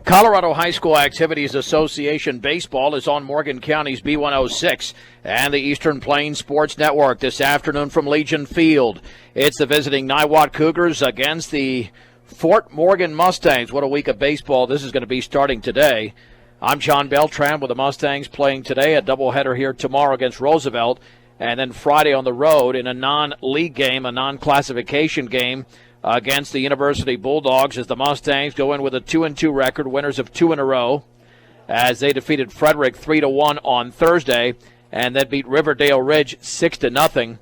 Colorado High School Activities Association Baseball is on Morgan County's B106 and the Eastern Plains Sports Network this afternoon from Legion Field. It's the visiting Niwot Cougars against the Fort Morgan Mustangs. What a week of baseball this is going to be starting today. I'm John Beltran with the Mustangs playing today, a doubleheader here tomorrow against Roosevelt, and then Friday on the road in a non-league game, a non-classification game against the University Bulldogs as the Mustangs go in with a 2-2 record, winners of 2 in a row, as they defeated Frederick 3-1 on Thursday and then beat Riverdale Ridge 6-0.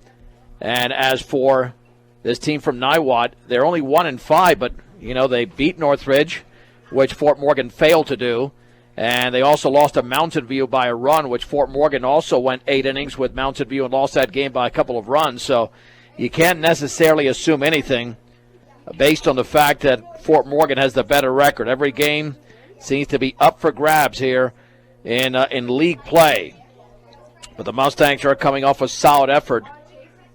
And as for this team from Niwot, they're only 1-5, but they beat Northridge, which Fort Morgan failed to do, and they also lost to Mountain View by a run, which Fort Morgan also went 8 innings with Mountain View and lost that game by a couple of runs. So you can't necessarily assume anything based on the fact that Fort Morgan has the better record. Every game seems to be up for grabs here in league play. But the Mustangs are coming off a solid effort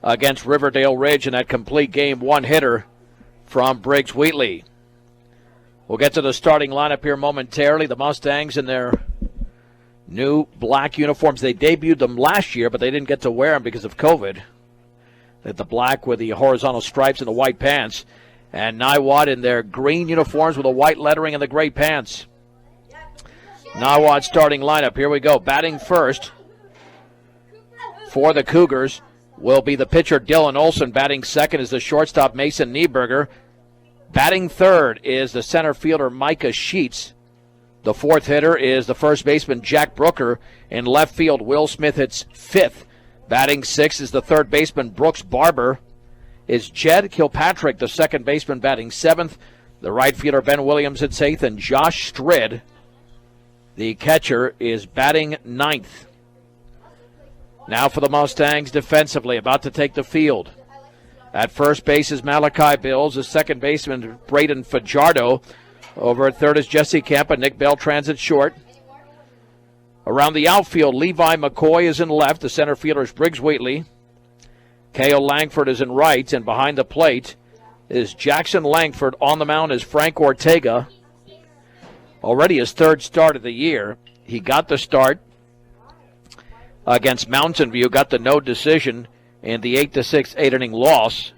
against Riverdale Ridge in that complete game, one-hitter from Briggs Wheatley. We'll get to the starting lineup here momentarily. The Mustangs in their new black uniforms. They debuted them last year, but they didn't get to wear them because of COVID. They had the black with the horizontal stripes and the white pants. And Niwot in their green uniforms with the white lettering and the gray pants. Niwot starting lineup. Here we go. Batting first for the Cougars will be the pitcher Dylan Olson. Batting second is the shortstop Mason Kneeberger. Batting third is the center fielder Micah Sheets. The fourth hitter is the first baseman Jack Brooker. In left field, Will Smith hits fifth. Batting sixth is the third baseman Brooks Barber. Is Jed Kilpatrick, the second baseman, batting seventh. The right fielder Ben Williams hits eighth, and Josh Strid, the catcher, is batting ninth. Now for the Mustangs defensively, about to take the field. At first base is Malachi Bills. The second baseman, Braden Fajardo. Over at third is Jesse Campa. Nick Beltran's at short. Around the outfield, Levi McCoy is in left. The center fielder is Briggs Wheatley. K.O. Langford is in right, and behind the plate is Jackson Langford. On the mound is Frank Ortega. Already his third start of the year. He got the start against Mountain View, got the no decision in the 8-6 8-inning loss,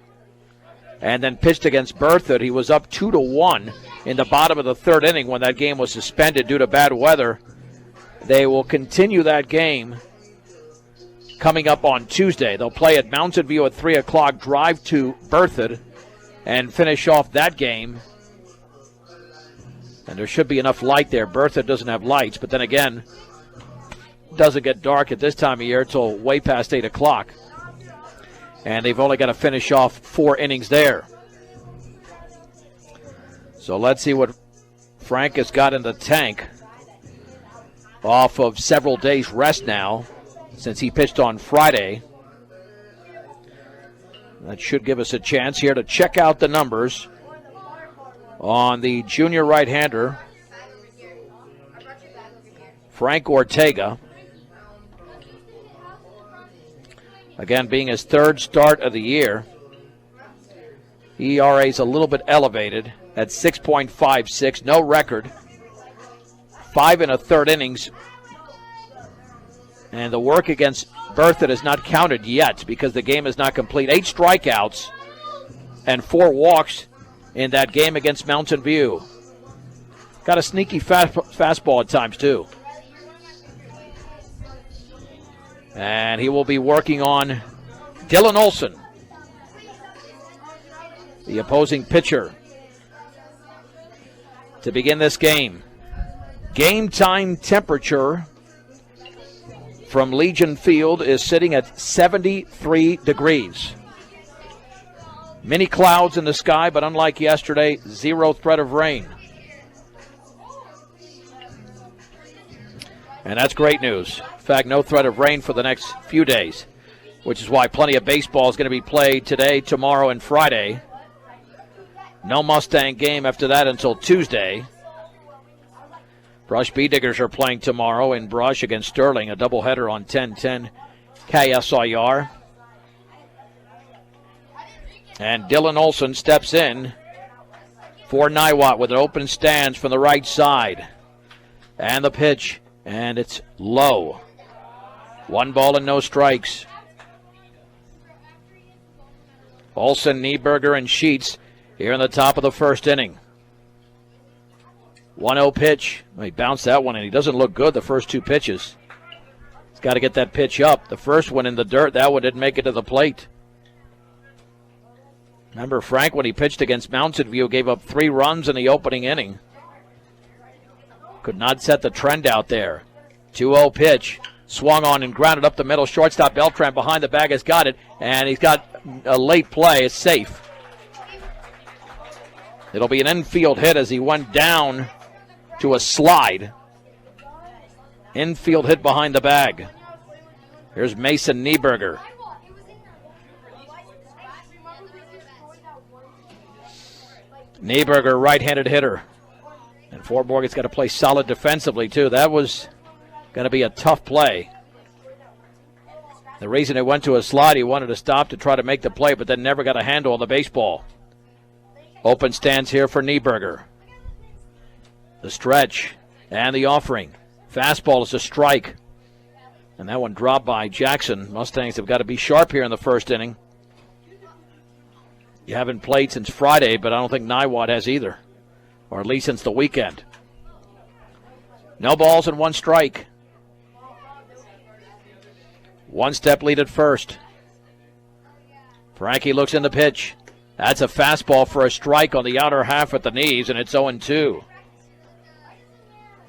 and then pitched against Berthoud. He was up 2-1 in the bottom of the third inning when that game was suspended due to bad weather. They will continue that game coming up on Tuesday. They'll play at Mountain View at 3 o'clock, drive to Berthoud, and finish off that game. And there should be enough light there. Berthoud doesn't have lights, but then again, it doesn't get dark at this time of year until way past 8 o'clock. And they've only got to finish off 4 innings there. So let's see what Frank has got in the tank off of several days rest now, since he pitched on Friday. That should give us a chance here to check out the numbers on the junior right-hander, Frank Ortega. Again, being his third start of the year. ERA is a little bit elevated at 6.56, no record. 5 1/3 innings. And the work against Berthoud is not counted yet because the game is not complete. 8 strikeouts and 4 walks in that game against Mountain View. Got a sneaky fastball at times, too. And he will be working on Dylan Olson, the opposing pitcher, to begin this game. Game time temperature from Legion Field is sitting at 73 degrees. Many clouds in the sky, but unlike yesterday, 0 threat of rain. And that's great news. In fact, no threat of rain for the next few days, which is why plenty of baseball is going to be played today, tomorrow, and Friday. No Mustang game after that until Tuesday. Brush B-Diggers are playing tomorrow in Brush against Sterling, a doubleheader on 10-10 KSIR. And Dylan Olson steps in for Niwot with an open stance from the right side. And the pitch, and it's low. 1 ball and no strikes. Olsen, Kneeberger, and Sheets here in the top of the first inning. 1-0 pitch. He bounced that one, and he doesn't look good the first 2 pitches. He's got to get that pitch up. The first one in the dirt, that one didn't make it to the plate. Remember, Frank, when he pitched against Mountain View, gave up 3 runs in the opening inning. Could not set the trend out there. 2-0 pitch. Swung on and grounded up the middle. Shortstop Beltran behind the bag has got it, and he's got a late play. It's safe. It'll be an infield hit as he went down to a slide. Infield hit behind the bag. Here's Mason Kneeberger. Kneeberger, right-handed hitter. And Fort Morgan's got to play solid defensively, too. That was going to be a tough play. The reason it went to a slide, he wanted to stop to try to make the play, but then never got a handle on the baseball. Open stance here for Kneeberger. The stretch and the offering. Fastball is a strike. And that one dropped by Jackson. Mustangs have got to be sharp here in the first inning. You haven't played since Friday, but I don't think Niwot has either. Or at least since the weekend. No balls and 1 strike. 1-step lead at first. Frankie looks in the pitch. That's a fastball for a strike on the outer half at the knees, and it's 0-2.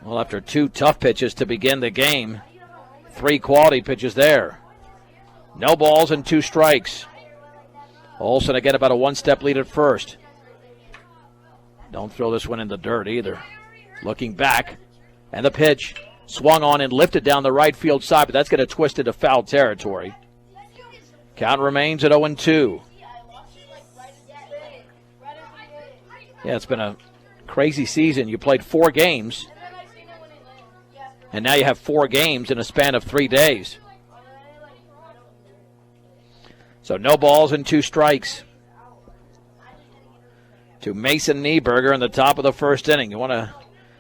Well, after 2 tough pitches to begin the game, 3 quality pitches there. No balls and 2 strikes. Olsen again about a 1-step lead at first. Don't throw this one in the dirt either. Looking back, and the pitch swung on and lifted down the right field side, but that's going to twist into foul territory. Count remains at 0-2. Yeah, it's been a crazy season. You played 4 games, and now you have 4 games in a span of 3 days. So no balls and 2 strikes to Mason Kneeberger in the top of the first inning. You want to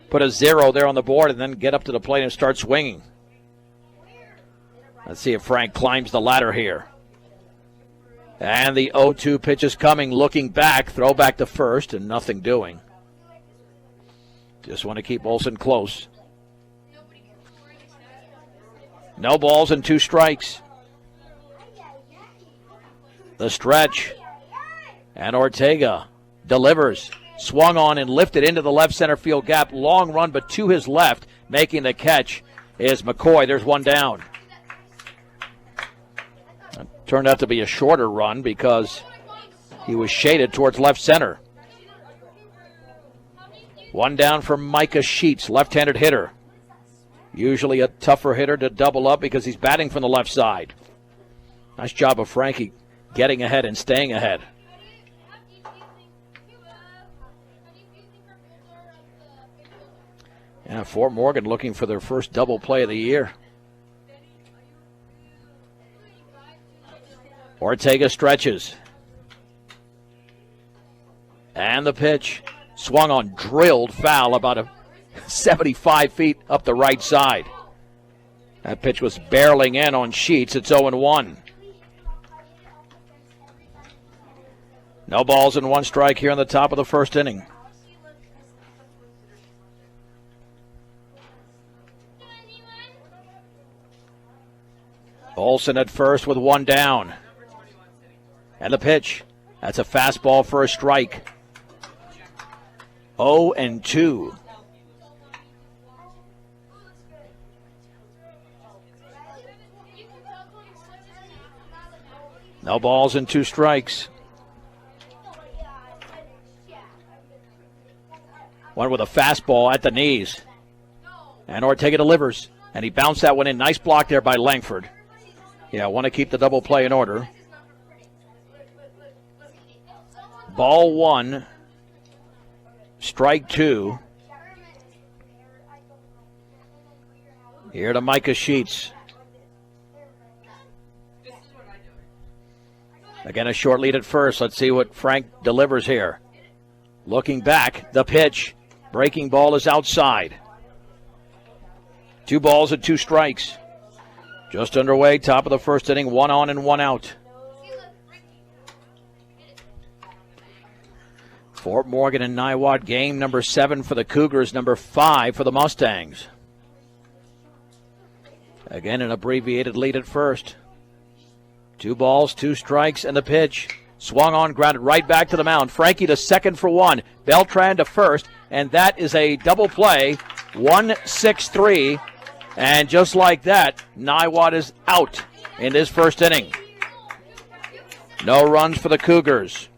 put a 0 there on the board and then get up to the plate and start swinging. Let's see if Frank climbs the ladder here. And the 0-2 pitch is coming. Looking back, throw back to first, and nothing doing. Just want to keep Olsen close. No balls and 2 strikes. The stretch. And Ortega delivers. Swung on and lifted into the left center field gap. Long run, but to his left. Making the catch is McCoy. There's 1 down. It turned out to be a shorter run because he was shaded towards left center. 1 down for Micah Sheets, left-handed hitter. Usually a tougher hitter to double up because he's batting from the left side. Nice job of Frankie getting ahead and staying ahead. Yeah, Fort Morgan looking for their first double play of the year. Ortega stretches. And the pitch. Swung on, drilled foul about 75 feet up the right side. That pitch was barreling in on Sheets. It's 0-1. No balls and 1 strike here on the top of the first inning. Olsen at first with 1 down. And the pitch. That's a fastball for a strike. 0-2. No balls and 2 strikes. One with a fastball at the knees. And Ortega delivers. And he bounced that one in. Nice block there by Langford. Yeah, want to keep the double play in order. Ball 1. Strike 2. Here to Micah Sheets. Again, a short lead at first. Let's see what Frank delivers here. Looking back, the pitch. Breaking ball is outside. 2 balls and 2 strikes. Just underway, top of the first inning, 1 on and 1 out. Fort Morgan and Niwot, game number 7 for the Cougars, number 5 for the Mustangs. Again, an abbreviated lead at first. 2 balls, 2 strikes, and the pitch. Swung on, grounded right back to the mound. Frankie to second for 1. Beltran to first, and that is a double play. 1-6-3. And just like that, Niwot is out in this first inning. No runs for the Cougars.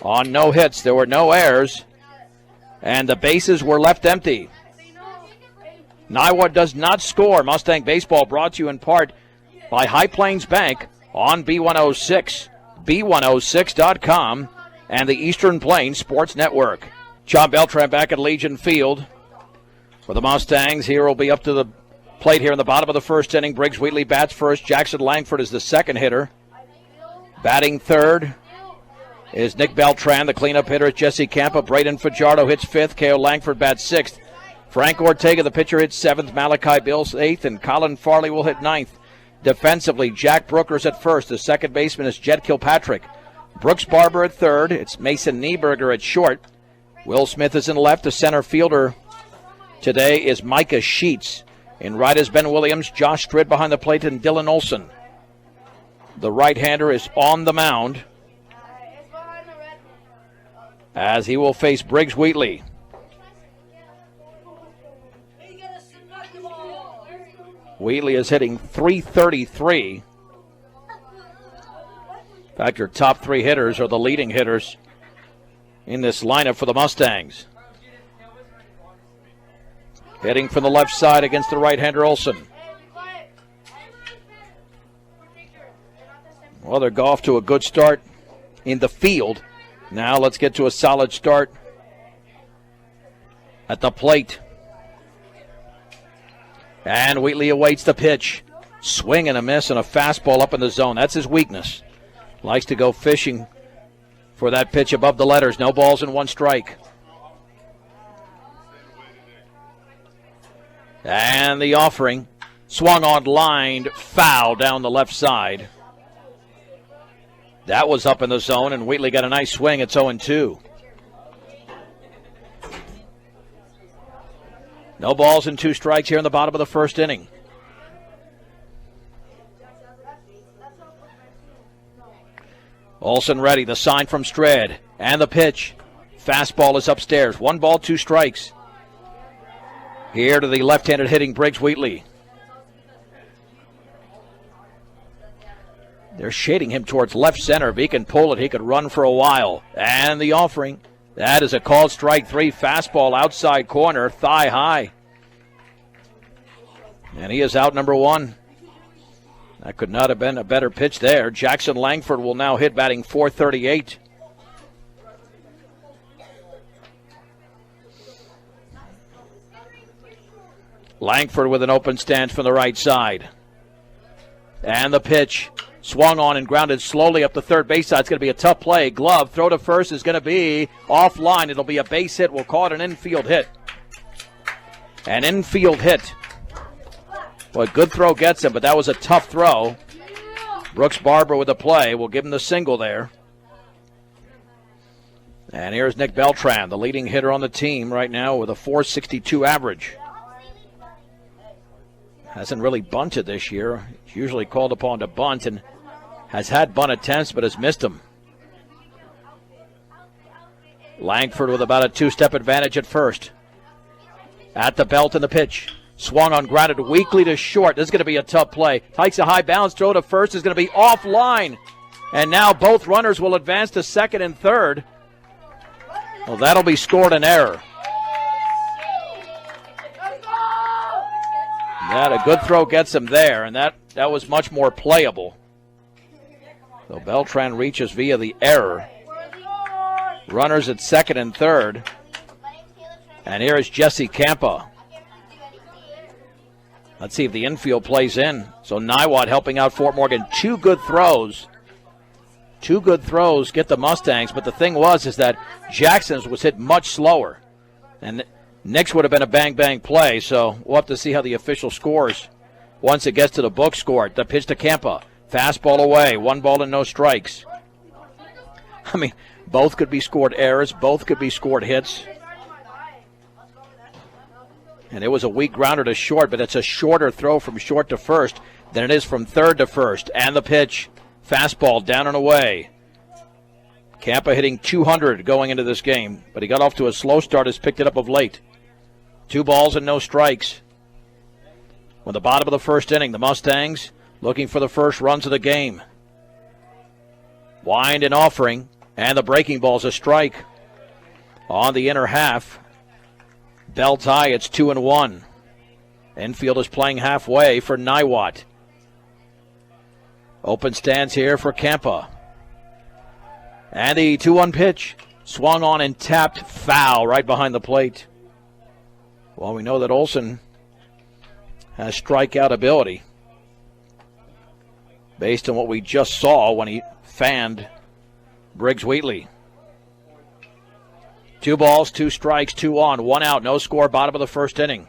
On no hits, there were no errors, and the bases were left empty. Niwot does not score. Mustang Baseball brought to you in part by High Plains Bank on B106, B106.com, and the Eastern Plains Sports Network. John Beltran back at Legion Field for the Mustangs. Here will be up to the plate here in the bottom of the first inning. Briggs Wheatley bats first. Jackson Langford is the second hitter. Batting third is Nick Beltran. The cleanup hitter is Jesse Campa. Braden Fajardo hits fifth. K.O. Langford bats sixth. Frank Ortega, the pitcher, hits seventh. Malachi Bills eighth, and Colin Farley will hit ninth. Defensively, Jack Brooker's at first. The second baseman is Jed Kilpatrick. Brooks Barber at third. It's Mason Kneeberger at short. Will Smith is in left. The center fielder today is Micah Sheets. In right is Ben Williams, Josh Strid behind the plate, and Dylan Olson. The right-hander is on the mound as he will face Briggs Wheatley. Wheatley is hitting .333. In fact, your top 3 hitters are the leading hitters in this lineup for the Mustangs. Hitting from the left side against the right-hander Olson. Well, they're off to a good start in the field. Now let's get to a solid start at the plate. And Wheatley awaits the pitch. Swing and a miss and a fastball up in the zone. That's his weakness. Likes to go fishing for that pitch above the letters. No balls and 1 strike. And the offering. Swung on, lined, foul down the left side. That was up in the zone, and Wheatley got a nice swing. It's 0-2. No balls and 2 strikes here in the bottom of the first inning. Olson ready. The sign from Strad. And the pitch. Fastball is upstairs. 1 ball, 2 strikes. Here to the left-handed hitting Briggs Wheatley. They're shading him towards left center. If he can pull it, he could run for a while. And the offering. That is a called strike 3. Fastball outside corner, thigh high. And he is out number 1. That could not have been a better pitch there. Jackson Langford will now hit, batting .438. Langford with an open stance from the right side. And the pitch. Swung on and grounded slowly up the third base side. It's going to be a tough play. Glove, throw to first is going to be offline. It'll be a base hit. We'll call it an infield hit. An infield hit. Well, a good throw gets him, but that was a tough throw. Brooks Barber with the play. We'll give him the single there. And here's Nick Beltran, the leading hitter on the team right now with a .462 average. Hasn't really bunted this year. He's usually called upon to bunt and has had bunt attempts but has missed them. Langford with about a 2-step advantage at first. At the belt and the pitch. Swung on, grounded weakly to short. This is going to be a tough play. Hikes a high bounce, throw to first is going to be offline. And now both runners will advance to second and third. Well, that'll be scored an error. That a good throw gets him there, and that was much more playable. So Beltran reaches via the error. Runners at second and third. And here is Jesse Campa. Let's see if the infield plays in. So Niwot helping out Fort Morgan. 2 good throws Two good throws get the Mustangs, but the thing is that Jackson's was hit much slower. And Nick's would have been a bang-bang play, so we'll have to see how the official scores once it gets to the book score. The pitch to Kempa. Fastball away. 1 ball and no strikes. I mean, both could be scored errors. Both could be scored hits. And it was a weak grounder to short, but it's a shorter throw from short to first than it is from third to first. And the pitch. Fastball down and away. Kempa hitting 200 going into this game, but he got off to a slow start, has picked it up of late. 2 balls and no strikes. With the bottom of the first inning, the Mustangs looking for the first runs of the game. Wind and offering, and the breaking ball's a strike. On the inner half, bell tie, it's 2-1. Infield is playing halfway for Niwot. Open stands here for Kempa. And the 2-1 pitch. Swung on and tapped foul right behind the plate. Well, we know that Olson has strikeout ability based on what we just saw when he fanned Briggs Wheatley. 2 balls, 2 strikes, 2 on, 1 out, no score, bottom of the first inning.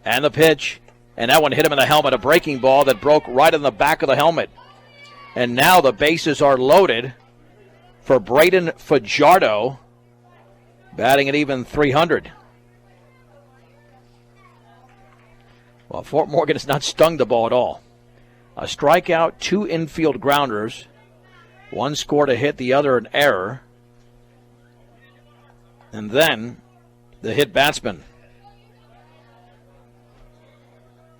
And the pitch. And that one hit him in the helmet, a breaking ball that broke right in the back of the helmet. And now the bases are loaded for Braden Fajardo, batting at even 300. Well, Fort Morgan has not stung the ball at all. A strikeout, 2 infield grounders, 1 scored a hit, the other an error. And then the hit batsman.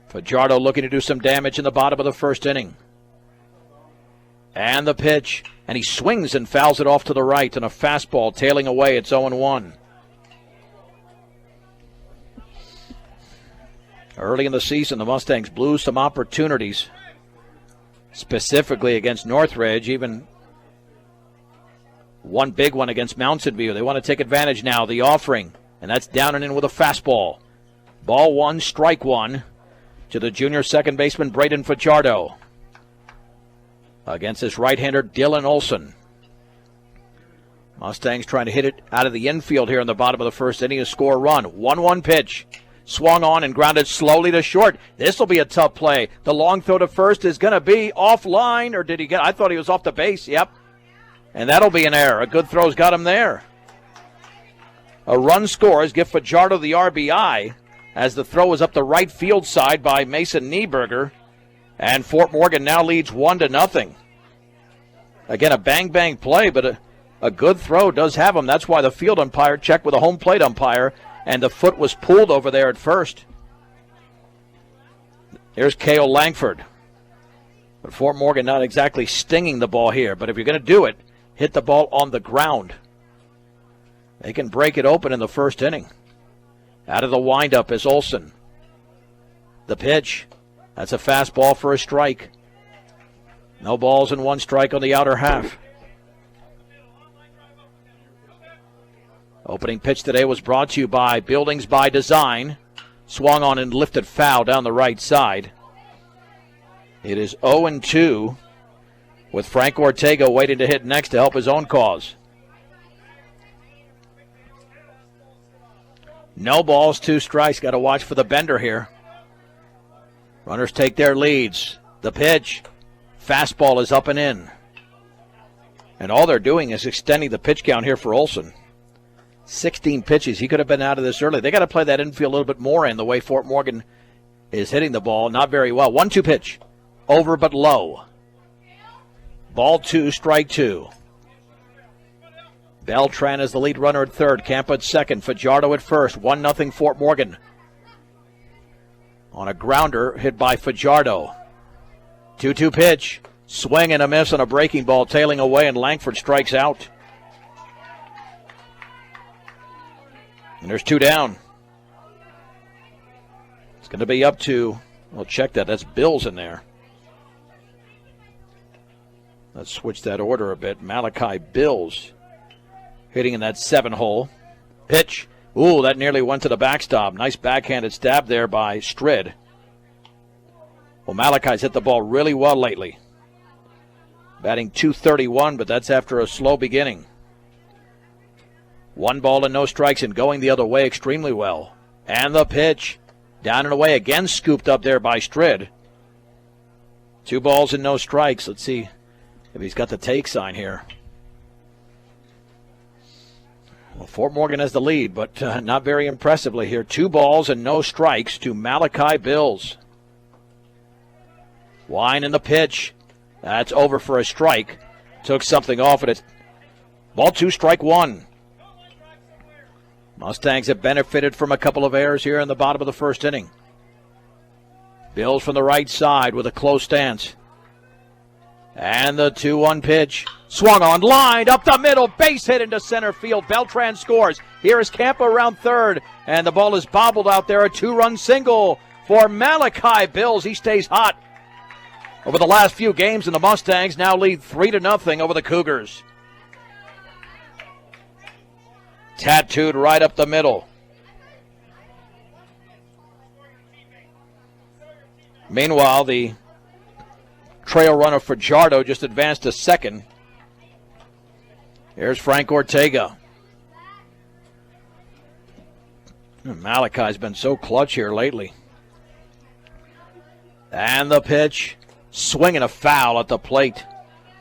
Fajardo looking to do some damage in the bottom of the first inning. And the pitch. And he swings and fouls it off to the right. And a fastball tailing away. It's 0-1. Early in the season, the Mustangs blew some opportunities. Specifically against Northridge. Even one big one against Mountain View. They want to take advantage now. The offering. And that's down and in with a fastball. Ball 1, strike 1. To the junior second baseman, Braden Fajardo. Against his right-hander, Dylan Olson. Mustangs trying to hit it out of the infield here in the bottom of the first inning to score a run. 1-1 pitch. Swung on and grounded slowly to short. This will be a tough play. The long throw to first is going to be offline, or did he get? I thought he was off the base. Yep. And that'll be an error. A good throw's got him there. A run scores, give Fajardo the RBI. As the throw is up the right field side by Mason Kneeberger. And Fort Morgan now leads 1-0. Again, a bang-bang play, but a good throw does have him. That's why the field umpire checked with a home plate umpire, and the foot was pulled over there at first. Here's K.O. Langford. But Fort Morgan not exactly stinging the ball here, but if you're going to do it, hit the ball on the ground. They can break it open in the first inning. Out of the windup is Olson. The pitch. That's a fastball for a strike. No balls and 1 strike on the outer half. Opening pitch today was brought to you by Buildings by Design. Swung on and lifted foul down the right side. It is 0-2 with Frank Ortega waiting to hit next to help his own cause. No balls, 2 strikes. Got to watch for the bender here. Runners take their leads. The pitch. Fastball is up and in. And all they're doing is extending the pitch count here for Olson. 16 pitches. He could have been out of this early. They got to play that infield a little bit more in the way Fort Morgan is hitting the ball. Not very well. 1-2 pitch. Over but low. Ball 2, strike 2. Beltran is the lead runner at third. Kempa at second. Fajardo at first. 1-0 Fort Morgan. On a grounder hit by Fajardo. 2-2 pitch. Swing and a miss on a breaking ball tailing away, and Langford strikes out. And there's 2 down. It's going to be up to, we'll check that. That's Bills in there. Let's switch that order a bit. Malachi Bills hitting in that 7-hole. Pitch. Ooh, that nearly went to the backstop. Nice backhanded stab there by Strid. Well, Malachi's hit the ball really well lately. Batting .231, but that's after a slow beginning. 1 ball and no strikes, and going the other way extremely well. And the pitch. Down and away, again scooped up there by Strid. 2 balls and no strikes. Let's see if he's got the take sign here. Well, Fort Morgan has the lead, but not very impressively here. 2 balls and no strikes to Malachi Bills. Wine in the pitch. That's over for a strike. Took something off it. It's ball 2, strike 1. Mustangs have benefited from a couple of errors here in the bottom of the first inning. Bills from the right side with a close stance. And the 2-1 pitch. Swung on, lined up the middle, base hit into center field. Beltran scores. Here is Campa around third, and the ball is bobbled out there. A 2-run single for Malachi Bills. He stays hot over the last few games, and the Mustangs now lead 3-0 over the Cougars. Tattooed right up the middle. Meanwhile, the trail runner Fajardo just advanced to second. Here's Frank Ortega. Malachi's been so clutch here lately. And the pitch. Swinging a foul at the plate.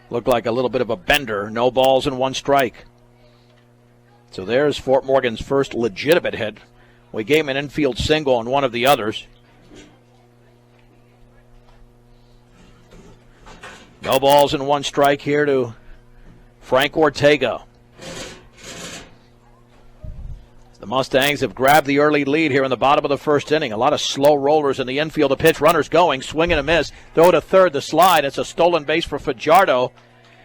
Looked like a little bit of a bender. No balls and 1 strike. So there's Fort Morgan's first legitimate hit. We gave him an infield single on one of the others. No balls and 1 strike here to Frank Ortega. The Mustangs have grabbed the early lead here in the bottom of the first inning. A lot of slow rollers in the infield. The pitch, runners going, swing and a miss. Throw to third, the slide. It's a stolen base for Fajardo.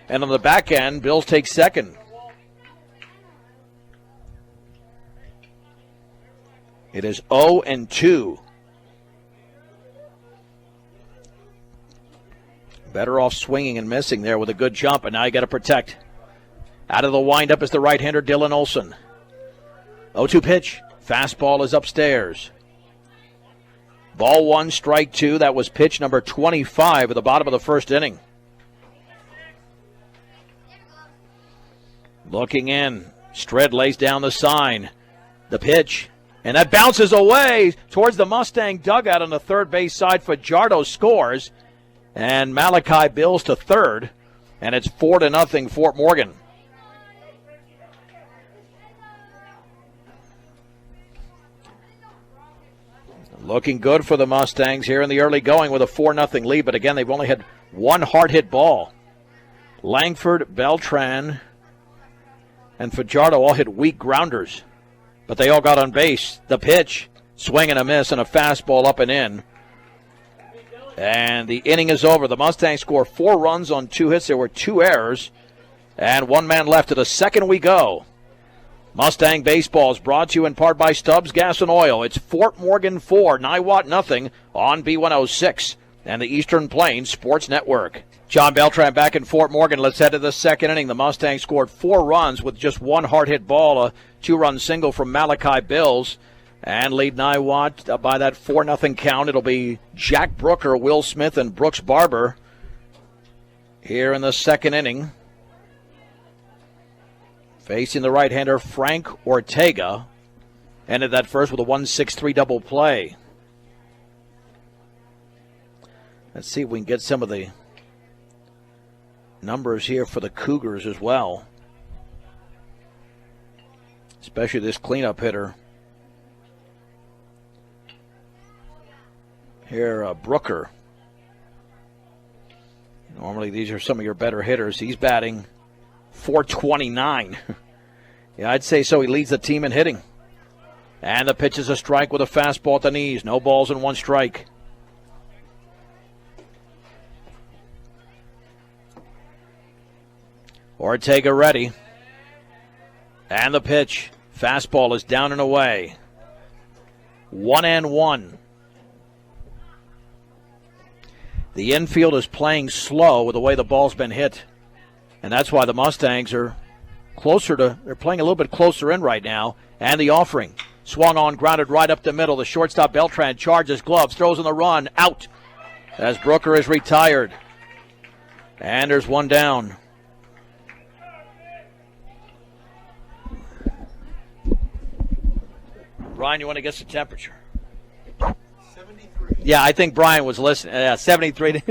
And on the back end, Bills take second. It is 0-2. Better off swinging and missing there with a good jump, and now you got to protect. Out of the windup is the right-hander Dylan Olson. 0-2 pitch. Fastball is upstairs. Ball 1, strike 2. That was pitch number 25 at the bottom of the first inning. Looking in. Strid lays down the sign. The pitch. And that bounces away towards the Mustang dugout on the third base side. Fajardo scores. And Malachi Bills to third. And it's 4-0 Fort Morgan. Looking good for the Mustangs here in the early going with a 4-0 lead. But again, they've only had 1 hard hit ball. Langford, Beltran, and Fajardo all hit weak grounders. But they all got on base. The pitch, swing and a miss, and a fastball up and in. And the inning is over. The Mustangs score 4 runs on 2 hits. There were 2 errors. And 1 man left. To the second we go. Mustang Baseball is brought to you in part by Stubbs Gas and Oil. It's Fort Morgan 4, Niwot nothing on B106 and the Eastern Plains Sports Network. John Beltran back in Fort Morgan. Let's head to the second inning. The Mustangs scored 4 runs with just 1 hard-hit ball, a 2-run single from Malachi Bills, and lead Niwot by that 4-0 count. It'll be Jack Brooker, Will Smith, and Brooks Barber here in the second inning. Facing the right-hander, Frank Ortega. Ended that first with a 1-6-3 double play. Let's see if we can get some of the numbers here for the Cougars as well. Especially this cleanup hitter. Here, Brooker. Normally these are some of your better hitters. He's batting .429. Yeah, I'd say so. He leads the team in hitting. And the pitch is a strike with a fastball at the knees. No balls and 1 strike. Ortega ready. And the pitch. Fastball is down and away. 1-1. The infield is playing slow with the way the ball's been hit. And that's why the Mustangs are they're playing a little bit closer in right now. And the offering. Swung on, grounded right up the middle. The shortstop Beltran charges gloves, throws in the run, out. As Brooker is retired. And there's one down. Brian, you want to guess the temperature? 73. Yeah, I think Brian was listening. 73.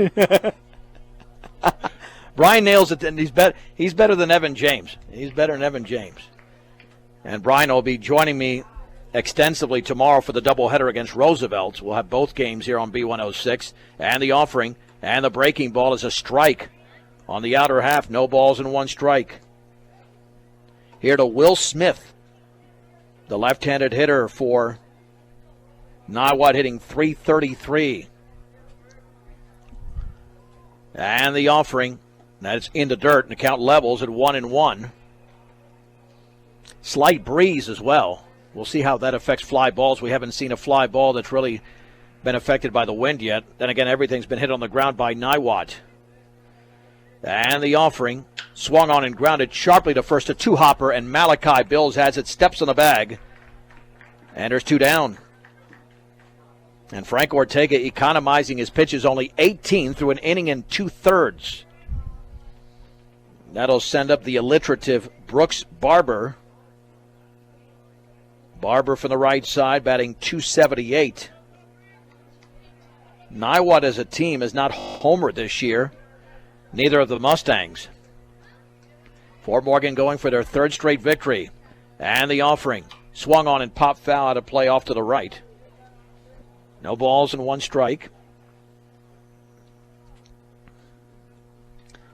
Brian nails it, and he's better than Evan James. He's better than Evan James. And Brian will be joining me extensively tomorrow for the doubleheader against Roosevelt. We'll have both games here on B106. And the offering and the breaking ball is a strike on the outer half. No balls and one strike. Here to Will Smith, the left-handed hitter for Niwot, hitting .333. And the offering, that's in the dirt, and the count levels at 1-1. Slight breeze as well. We'll see how that affects fly balls. We haven't seen a fly ball that's really been affected by the wind yet. Then again, everything's been hit on the ground by Niwot. And the offering, swung on and grounded sharply to first, a two-hopper, and Malachi Bills has it, steps on the bag. And there's two down. And Frank Ortega economizing his pitches, only 18 through an inning and 2/3. That'll send up the alliterative Brooks Barber. Barber from the right side, batting .278. Niwot as a team has not homered this year. Neither of the Mustangs. Fort Morgan going for their third straight victory. And the offering. Swung on and popped foul out of play off to the right. No balls and one strike.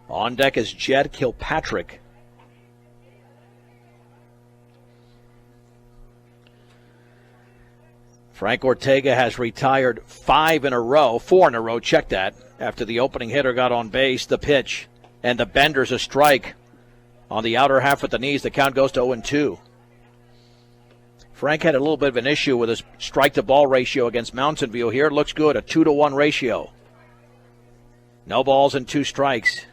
On deck is Jed Kilpatrick. Frank Ortega has retired 4 in a row, check that, after the opening hitter got on base. The pitch, and the bender's a strike. On the outer half with the knees, the count goes to 0-2. Frank had a little bit of an issue with his strike-to-ball ratio against Mountain View. Here it looks good, a 2-to-1 ratio. No balls and 2 strikes.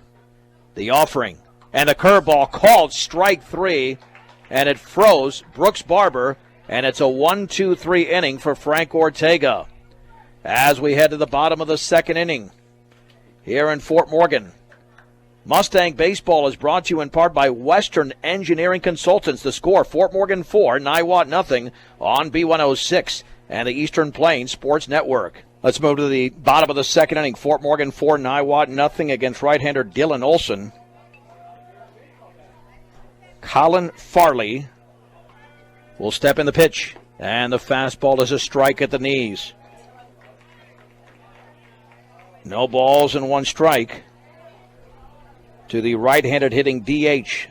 The offering, and the curveball called strike 3, and it froze Brooks Barber, and it's a 1-2-3 inning for Frank Ortega. As we head to the bottom of the second inning here in Fort Morgan. Mustang Baseball is brought to you in part by Western Engineering Consultants. The score, Fort Morgan 4, Niwot nothing on B106 and the Eastern Plains Sports Network. Let's move to the bottom of the second inning. Fort Morgan 4, Niwot nothing against right-hander Dylan Olson. Colin Farley will step in the pitch, and the fastball is a strike at the knees. No balls and 1 strike to the right-handed hitting DH.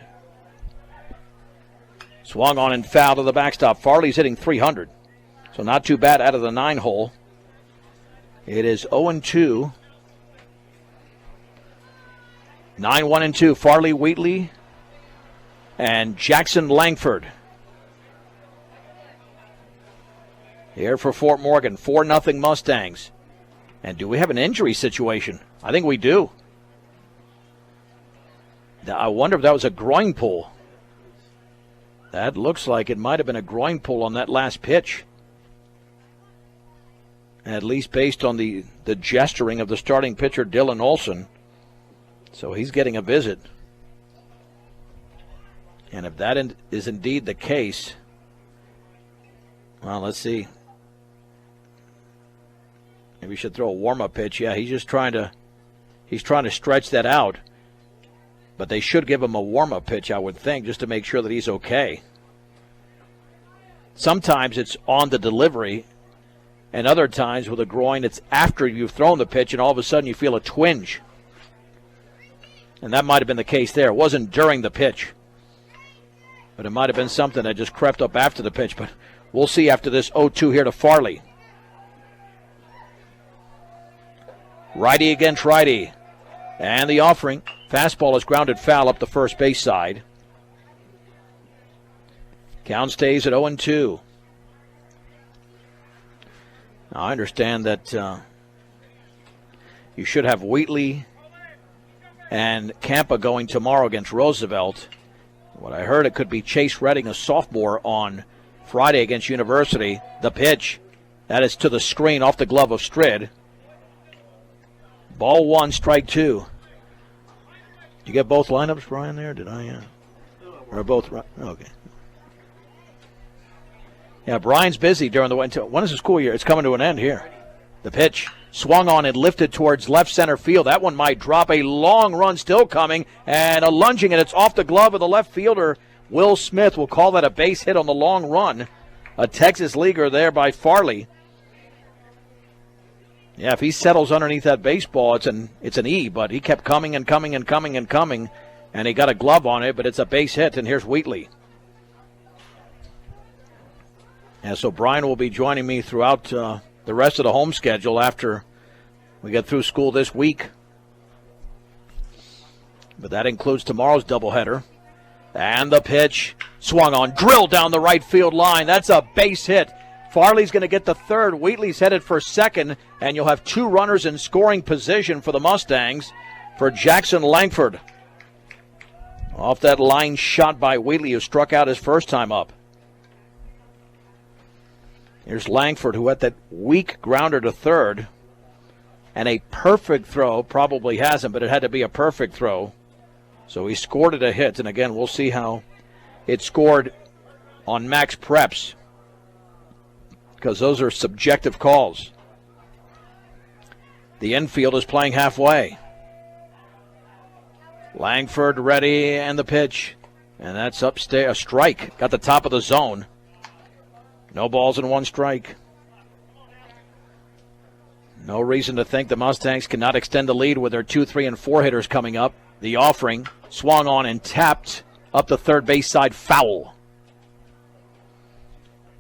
Swung on and foul to the backstop. Farley's hitting .300, so not too bad out of the 9-hole. It is 0-2. 9-1-2. Farley, Wheatley, and Jackson Langford. Here for Fort Morgan, 4-0 Mustangs. And do we have an injury situation? I think we do. I wonder if that was a groin pull. That looks like it might have been a groin pull on that last pitch. At least based on the gesturing of the starting pitcher, Dylan Olson. So he's getting a visit. And if that is indeed the case, well, let's see. Maybe we should throw a warm-up pitch. Yeah, he's trying to stretch that out. But they should give him a warm-up pitch, I would think, just to make sure that he's okay. Sometimes it's on the delivery, and other times with a groin, it's after you've thrown the pitch, and all of a sudden you feel a twinge. And that might have been the case there. It wasn't during the pitch. But it might have been something that just crept up after the pitch. But we'll see after this 0-2 here to Farley. Righty against righty. And the offering. Fastball is grounded foul up the first base side. Count stays at 0-2. Now, I understand that you should have Wheatley and Campa going tomorrow against Roosevelt. What I heard, it could be Chase Redding, a sophomore, on Friday against University. The pitch, that is to the screen off the glove of Strid. Ball 1, strike 2. You get both lineups, Brian, there? Did I? Or both? Okay. Yeah, Brian's busy during the winter. When is the school year? It's coming to an end here. The pitch swung on and lifted towards left center field. That one might drop. A long run still coming, and a lunging, and it's off the glove of the left fielder. Will Smith will call that a base hit on the long run. A Texas leaguer there by Farley. Yeah, if he settles underneath that baseball, it's an E, but he kept coming and coming and coming and coming, and he got a glove on it, but it's a base hit, and here's Wheatley. And so Brian will be joining me throughout the rest of the home schedule after we get through school this week. But that includes tomorrow's doubleheader. And the pitch swung on, drilled down the right field line. That's a base hit. Farley's going to get the third. Wheatley's headed for second, and you'll have two runners in scoring position for the Mustangs for Jackson Langford. Off that line shot by Wheatley, who struck out his first time up. Here's Langford, who had that weak grounder to third, and a perfect throw. Probably hasn't, but it had to be a perfect throw. So he scored it a hit, and again, we'll see how it scored on Max Preps, because those are subjective calls. The infield is playing halfway. Langford ready, and the pitch. And that's upstairs, a strike. Got the top of the zone. No balls and one strike. No reason to think the Mustangs cannot extend the lead with their 2, 3, and 4 hitters coming up. The offering swung on and tapped up the third base side, foul.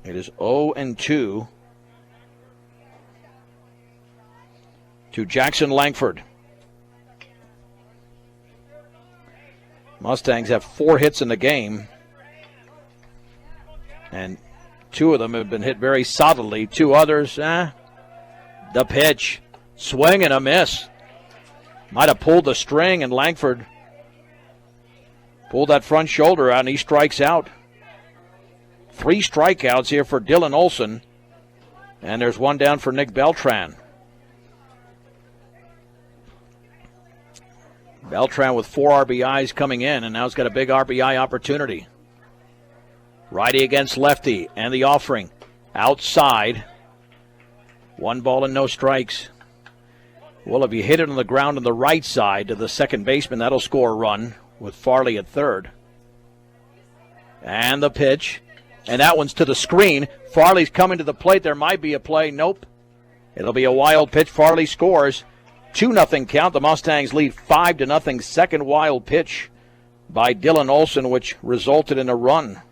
It is 0-2 to Jackson Langford. Mustangs have 4 hits in the game, and 2 of them have been hit very solidly. 2 others, the pitch, swing and a miss. Might have pulled the string, and Langford pulled that front shoulder out, and he strikes out. 3 strikeouts here for Dylan Olson, and there's one down for Nick Beltran. Beltran with 4 RBIs coming in, and now he's got a big RBI opportunity. Righty against lefty, and the offering outside. 1 ball and no strikes. Well, if you hit it on the ground on the right side to the second baseman, that'll score a run with Farley at third. And the pitch, and that one's to the screen. Farley's coming to the plate. There might be a play. Nope. It'll be a wild pitch. Farley scores. 2-0 count. The Mustangs lead 5-0. Second wild pitch by Dylan Olson, which resulted in a run.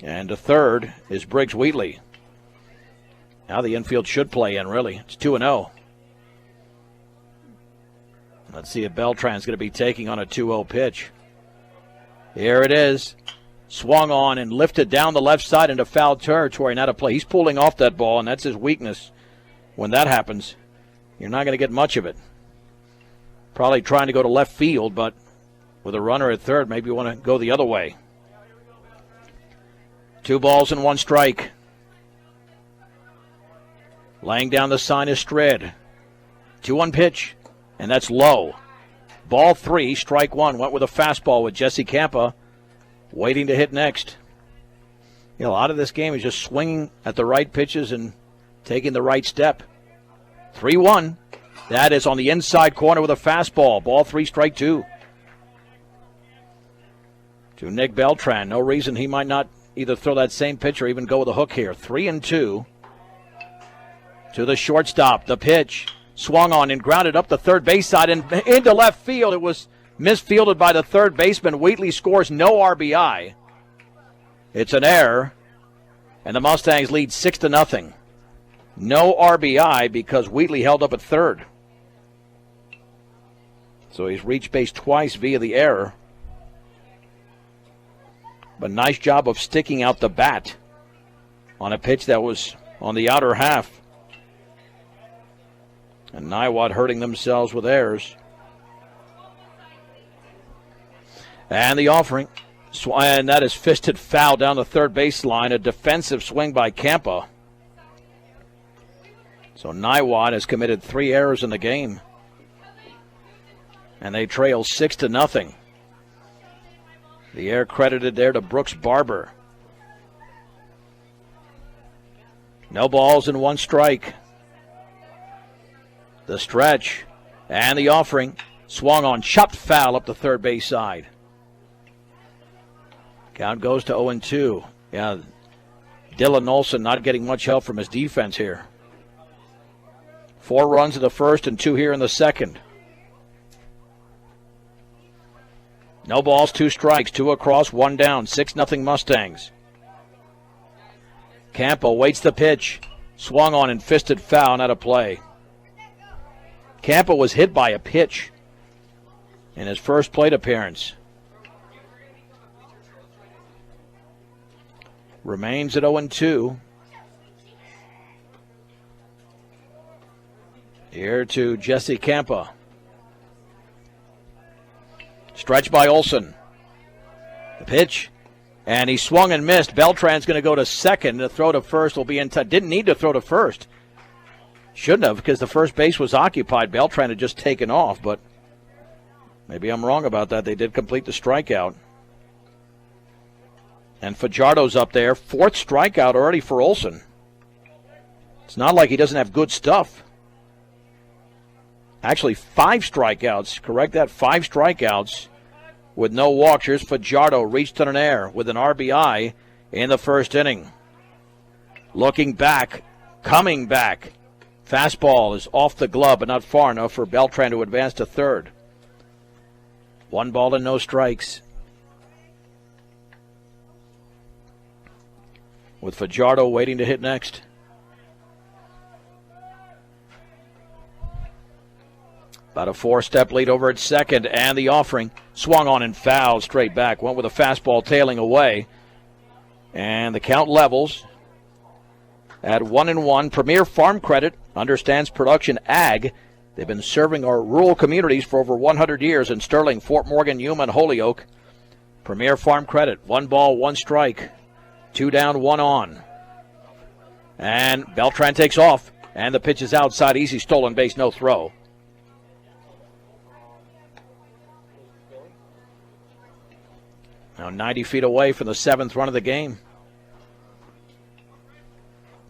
And the third is Briggs Wheatley. Now the infield should play in, really. It's 2-0. Let's see if Beltran's going to be taking on a 2-0 pitch. Here it is. Swung on and lifted down the left side into foul territory. Now to play. He's pulling off that ball, and that's his weakness. When that happens, you're not going to get much of it. Probably trying to go to left field, but with a runner at third, maybe you want to go the other way. 2 balls and 1 strike. Laying down the sign is Strid. 2-1 pitch, and that's low. Ball 3, strike 1. Went with a fastball with Jesse Campa waiting to hit next. You know, a lot of this game is just swinging at the right pitches and taking the right step. 3-1. That is on the inside corner with a fastball. Ball 3, strike 2. To Nick Beltran. No reason he might not either throw that same pitch or even go with a hook here. 3-2. To the shortstop. The pitch swung on and grounded up the third base side and into left field. It was misfielded by the third baseman. Wheatley scores no RBI. It's an error, and the Mustangs lead 6-0. No RBI because Wheatley held up at third. So he's reached base twice via the error. But nice job of sticking out the bat on a pitch that was on the outer half. And Niwot hurting themselves with errors. And the offering. And that is fisted foul down the third baseline. A defensive swing by Campa. So Niwot has committed 3 errors in the game. And they trail 6-0. The air credited there to Brooks Barber. No balls and 1 strike. The stretch and the offering. Swung on, chopped foul up the third base side. Count goes to 0-2. Yeah, Dylan Olson not getting much help from his defense here. 4 runs in the first and 2 here in the second. No balls, 2 strikes, 2 across, 1 down, 6-0 Mustangs. Campo waits the pitch. Swung on and fisted foul, not a play. Campo was hit by a pitch in his first plate appearance. Remains at 0-2. Here to Jesse Campa. Stretch by Olson. The pitch. And he swung and missed. Beltran's going to go to second. The throw to first will be in time. Didn't need to throw to first. Shouldn't have, because the first base was occupied. Beltran had just taken off, but maybe I'm wrong about that. They did complete the strikeout. And Fajardo's up there. 4th strikeout already for Olson. It's not like he doesn't have good stuff. Actually, 5 strikeouts. Correct that, 5 strikeouts with no walks. Here's Fajardo, reached on an air with an RBI in the first inning. Looking back, coming back. Fastball is off the glove, but not far enough for Beltran to advance to third. 1 ball and no strikes. With Fajardo waiting to hit next. About a 4-step lead over at second, and the offering. Swung on and fouled straight back. Went with a fastball tailing away. And the count levels at 1-1. Premier Farm Credit understands production ag. They've been serving our rural communities for over 100 years in Sterling, Fort Morgan, Yuma, and Holyoke. Premier Farm Credit, 1 ball, 1 strike. 2 down, 1 on. And Beltran takes off. And the pitch is outside. Easy stolen base, no throw. Now 90 feet away from the 7th run of the game.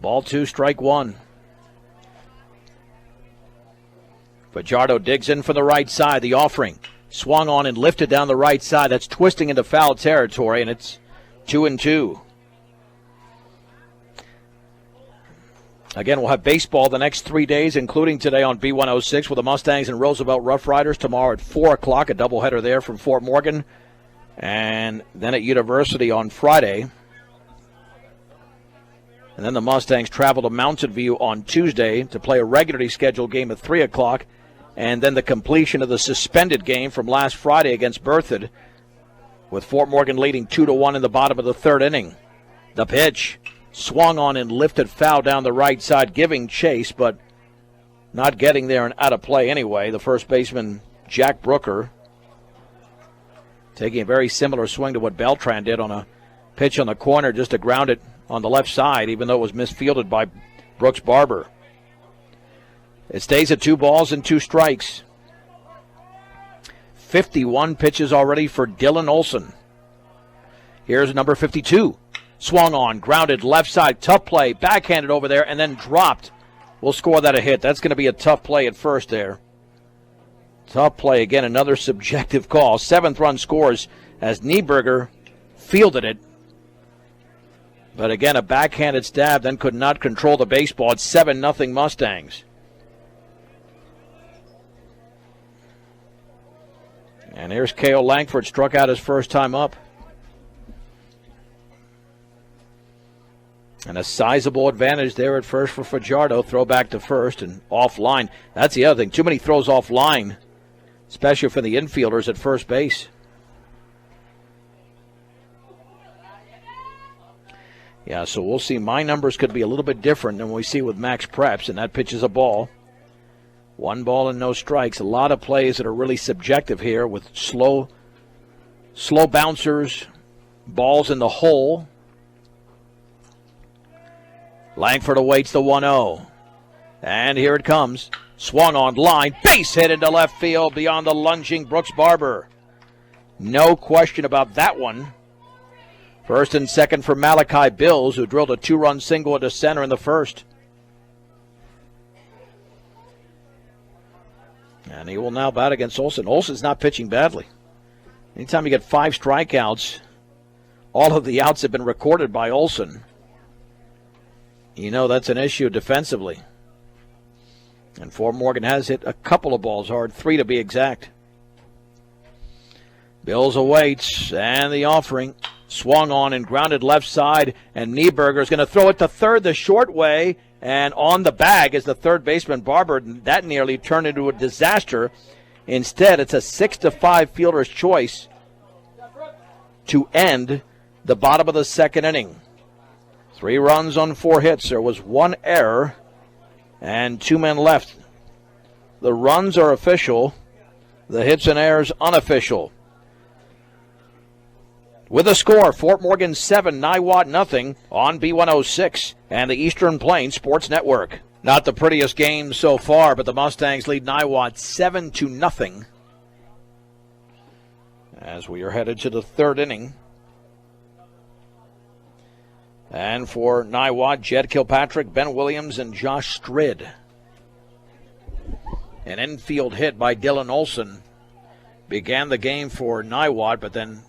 Ball 2, strike 1. Fajardo digs in from the right side. The offering. Swung on and lifted down the right side. That's twisting into foul territory, and it's 2-2. Again, we'll have baseball the next 3 days, including today on B106 with the Mustangs and Roosevelt Rough Riders. Tomorrow at 4 o'clock, a doubleheader there from Fort Morgan. And then at University on Friday. And then the Mustangs travel to Mountain View on Tuesday to play a regularly scheduled game at 3 o'clock. And then the completion of the suspended game from last Friday against Berthoud, with Fort Morgan leading 2-1 in the bottom of the 3rd inning. The pitch. Swung on and lifted foul down the right side, giving chase, but not getting there and out of play anyway. The first baseman, Jack Brooker, taking a very similar swing to what Beltran did on a pitch on the corner just to ground it on the left side, even though it was misfielded by Brooks Barber. It stays at 2 balls and 2 strikes. 51 pitches already for Dylan Olson. Here's number 52. Swung on, grounded left side, tough play, backhanded over there, and then dropped. We'll score that a hit. That's going to be a tough play at first there. Tough play again, another subjective call. 7th run scores as Kneeberger fielded it. But again, a backhanded stab, then could not control the baseball. It's 7-0 Mustangs. And here's K.O. Langford, struck out his first time up. And a sizable advantage there at first for Fajardo. Throw back to first and offline. That's the other thing. Too many throws offline, especially for the infielders at first base. Yeah, so we'll see. My numbers could be a little bit different than we see with Max Preps, and that pitch is a ball. 1 ball and no strikes. A lot of plays that are really subjective here with slow bouncers, balls in the hole. Langford awaits the 1-0. And here it comes. Swung on line. Base hit into left field beyond the lunging Brooks Barber. No question about that one. First and second for Malachi Bills, who drilled a 2-run single into center in the first. And he will now bat against Olson. Olson's not pitching badly. Anytime you get 5 strikeouts, all of the outs have been recorded by Olson. You know that's an issue defensively. And Fort Morgan has hit a couple of balls hard, 3 to be exact. Bills awaits, and the offering swung on and grounded left side, and Kneeberger is going to throw it to third the short way, and on the bag is the third baseman Barber. That nearly turned into a disaster. Instead, it's a 6-5 fielder's choice to end the bottom of the second inning. 3 runs on 4 hits. There was 1 error and 2 men left. The runs are official. The hits and errors unofficial. With a score, Fort Morgan 7, Niwot nothing on B106 and the Eastern Plains Sports Network. Not the prettiest game so far, but the Mustangs lead Niwot 7-0 as we are headed to the third inning. And for Niwot, Jed Kilpatrick, Ben Williams, and Josh Strid. An infield hit by Dylan Olson began the game for Niwot, but then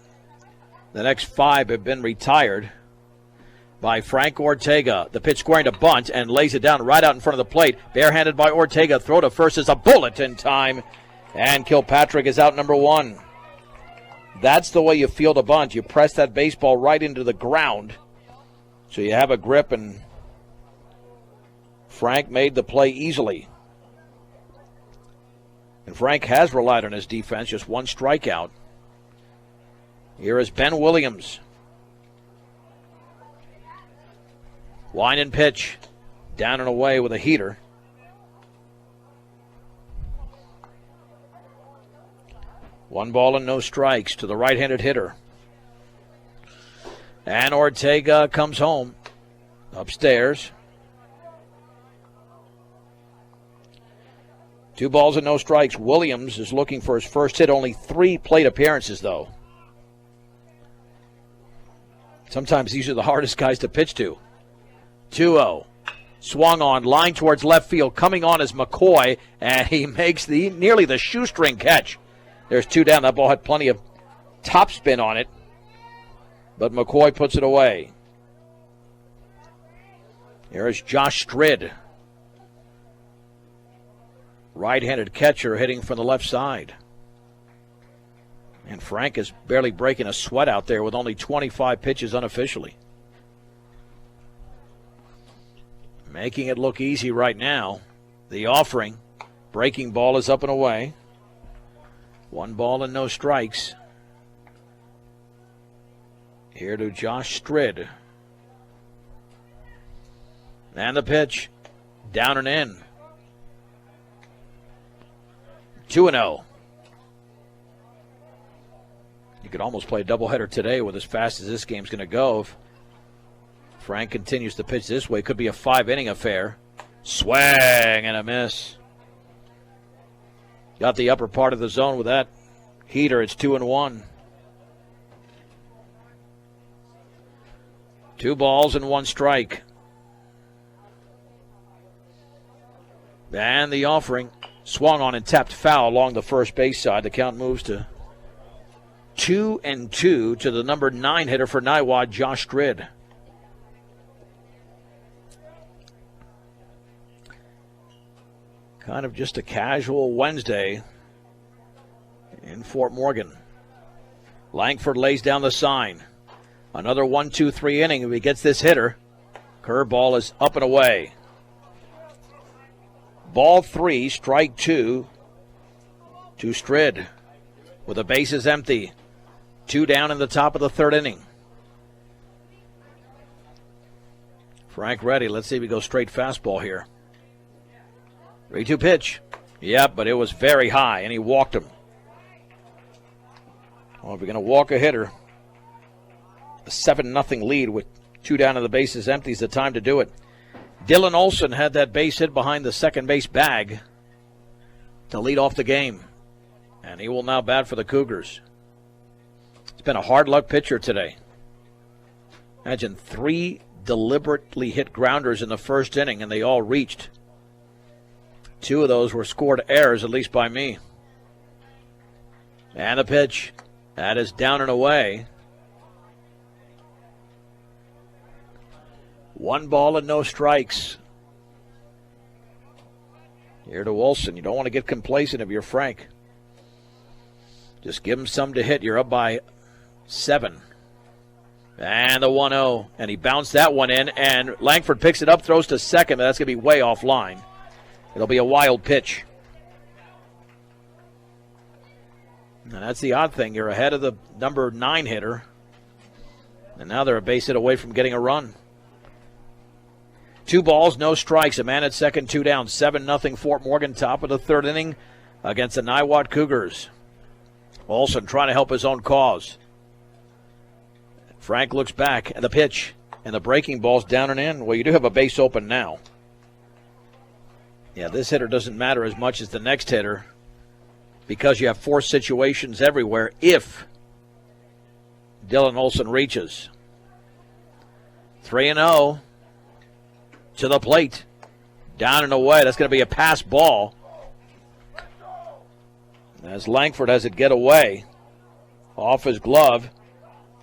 the next 5 have been retired by Frank Ortega. The pitch squaring to bunt and lays it down right out in front of the plate. Barehanded by Ortega. Throw to first is a bullet in time. And Kilpatrick is out number 1. That's the way you field a bunt. You press that baseball right into the ground so you have a grip, and Frank made the play easily. And Frank has relied on his defense, just 1 strikeout. Here is Ben Williams. Line and pitch. Down and away with a heater. One ball and no strikes to the right-handed hitter. And Ortega comes home. Upstairs. 2 balls and no strikes. Williams is looking for his first hit. Only 3 plate appearances, though. Sometimes these are the hardest guys to pitch to. 2-0. Swung on, line towards left field. Coming on is McCoy, and he makes nearly the shoestring catch. There's 2 down. That ball had plenty of topspin on it, but McCoy puts it away. Here is Josh Strid. Right-handed catcher hitting from the left side. And Frank is barely breaking a sweat out there with only 25 pitches unofficially. Making it look easy right now. The offering. Breaking ball is up and away. 1 ball and no strikes. Here to Josh Strid. And the pitch. Down and in. 2-0. You could almost play a doubleheader today with as fast as this game's going to go. If Frank continues to pitch this way, it could be a 5-inning affair. Swing and a miss. Got the upper part of the zone with that heater. It's 2-1. 2 balls and 1 strike. And the offering swung on and tapped foul along the first base side. The count moves to 2-2 to the number 9 hitter for Niwot, Josh Strid. Kind of just a casual Wednesday in Fort Morgan. Langford lays down the sign. Another 1-2-3 inning if he gets this hitter. Curveball is up and away. Ball 3, strike 2 to Strid with the bases empty. 2 down in the top of the third inning. Frank ready. Let's see if he goes straight fastball here. 3-2 pitch. Yep, but it was very high, and he walked him. Well, if you're going to walk a hitter, a 7-0 lead with 2 down and the bases empty is the time to do it. Dylan Olson had that base hit behind the second base bag. to lead off the game. And he will now bat for the Cougars. It's been a hard luck pitcher today. Imagine 3 deliberately hit grounders in the first inning, and they all reached. 2 of those were scored errors, at least by me. And the pitch. That is down and away. 1 ball and no strikes. Here to Olson. You don't want to get complacent if you're Frank. Just give him some to hit. You're up by 7. And the 1-0. And he bounced that one in. And Langford picks it up, throws to second. But that's going to be way offline. It'll be a wild pitch. And that's the odd thing. You're ahead of the number 9 hitter. And now they're a base hit away from getting a run. 2 balls, no strikes. A man at second, 2 down. 7-0 Fort Morgan, top of the 3rd inning against the Niwot Cougars. Olson trying to help his own cause. Frank looks back at the pitch, and the breaking ball's down and in. Well, you do have a base open now. Yeah, this hitter doesn't matter as much as the next hitter because you have 4 situations everywhere if Dylan Olson reaches. 3-0 to the plate. Down and away. That's going to be a pass ball. As Langford has it get away off his glove.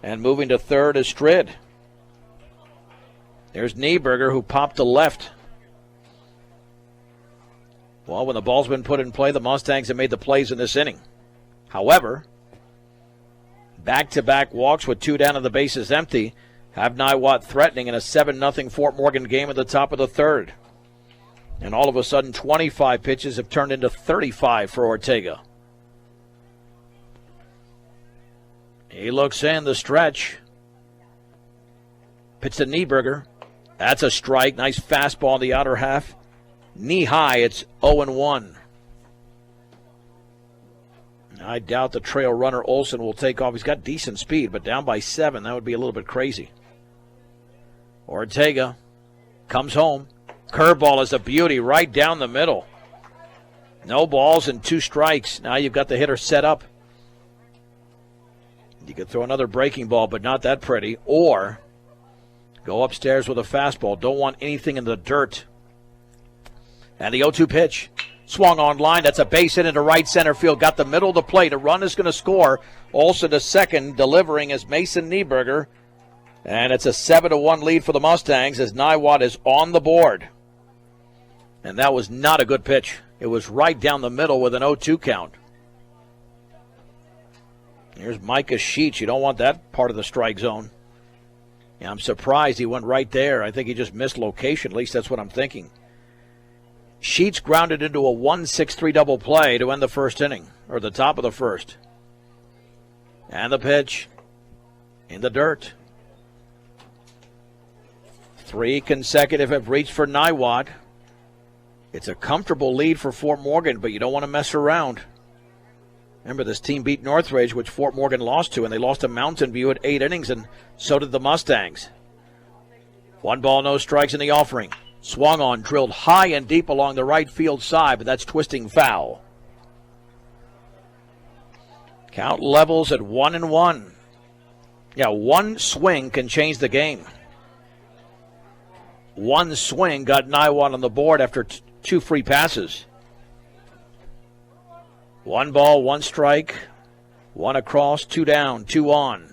And moving to third is Strid. There's Kneeberger, who popped to left. Well, when the ball's been put in play, the Mustangs have made the plays in this inning. However, back-to-back walks with 2 down and the bases empty have Niwot threatening in a 7-0 Fort Morgan game at the top of the 3rd. And all of a sudden, 25 pitches have turned into 35 for Ortega. He looks in the stretch. Pitch to Kneeberger. That's a strike. Nice fastball in the outer half. Knee high, it's 0-1. I doubt the trail runner Olson will take off. He's got decent speed, but down by 7, that would be a little bit crazy. Ortega comes home. Curveball is a beauty right down the middle. No balls and 2 strikes. Now you've got the hitter set up. You could throw another breaking ball, but not that pretty. Or go upstairs with a fastball. Don't want anything in the dirt. And the 0-2 pitch. Swung on line. That's a base hit into right center field. Got the middle of the plate. A run is going to score. Olson to second. Delivering is Mason Kneeberger. And it's a 7-1 lead for the Mustangs as Niwot is on the board. And that was not a good pitch. It was right down the middle with an 0-2 count. Here's Micah Sheets. You don't want that part of the strike zone. Yeah, I'm surprised he went right there. I think he just missed location. At least that's what I'm thinking. Sheets grounded into a 1-6-3 double play to end the first inning, or the top of the first. And the pitch in the dirt. 3 consecutive have reached for Niwot. It's a comfortable lead for Fort Morgan, but you don't want to mess around. Remember, this team beat Northridge, which Fort Morgan lost to, and they lost to Mountain View at 8 innings, and so did the Mustangs. 1 ball, no strikes in the offering. Swung on, drilled high and deep along the right field side, but that's twisting foul. Count levels at 1-1. Yeah, 1 swing can change the game. 1 swing got Niwot on the board after 2 free passes. 1 ball, 1 strike, 1 across, 2 down, 2 on.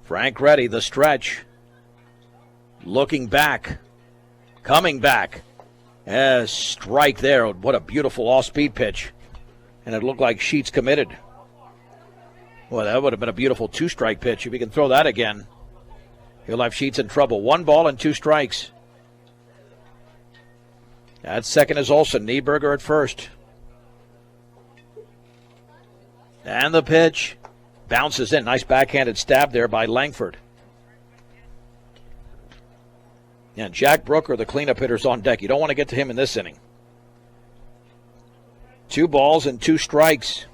Frank ready, the stretch. Looking back, coming back. Strike there. What a beautiful off-speed pitch. And it looked like Sheets committed. Well, that would have been a beautiful 2-strike pitch. If he can throw that again, he'll have Sheets in trouble. 1 ball and 2 strikes. At second is Olson. Kneeberger at first. And the pitch bounces in. Nice backhanded stab there by Langford. And Jack Brooker, the cleanup hitter's on deck. You don't want to get to him in this inning. 2 balls and 2 strikes.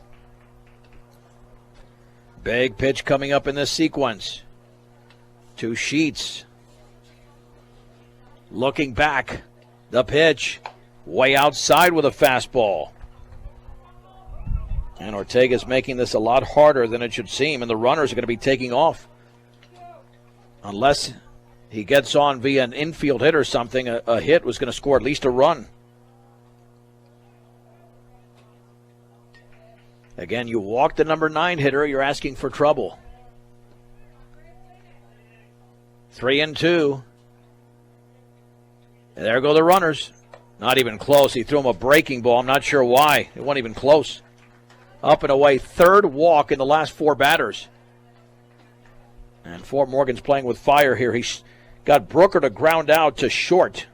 Big pitch coming up in this sequence. 2 Sheets. Looking back. The pitch. Way outside with a fastball. And Ortega's making this a lot harder than it should seem, and the runners are going to be taking off. Unless he gets on via an infield hit or something, a hit was going to score at least a run. Again, you walk the number 9 hitter, you're asking for trouble. 3-2. And there go the runners. Not even close. He threw him a breaking ball. I'm not sure why. It wasn't even close. Up and away. Third walk in the last 4 batters. And Fort Morgan's playing with fire here. He's got Brooker to ground out to short.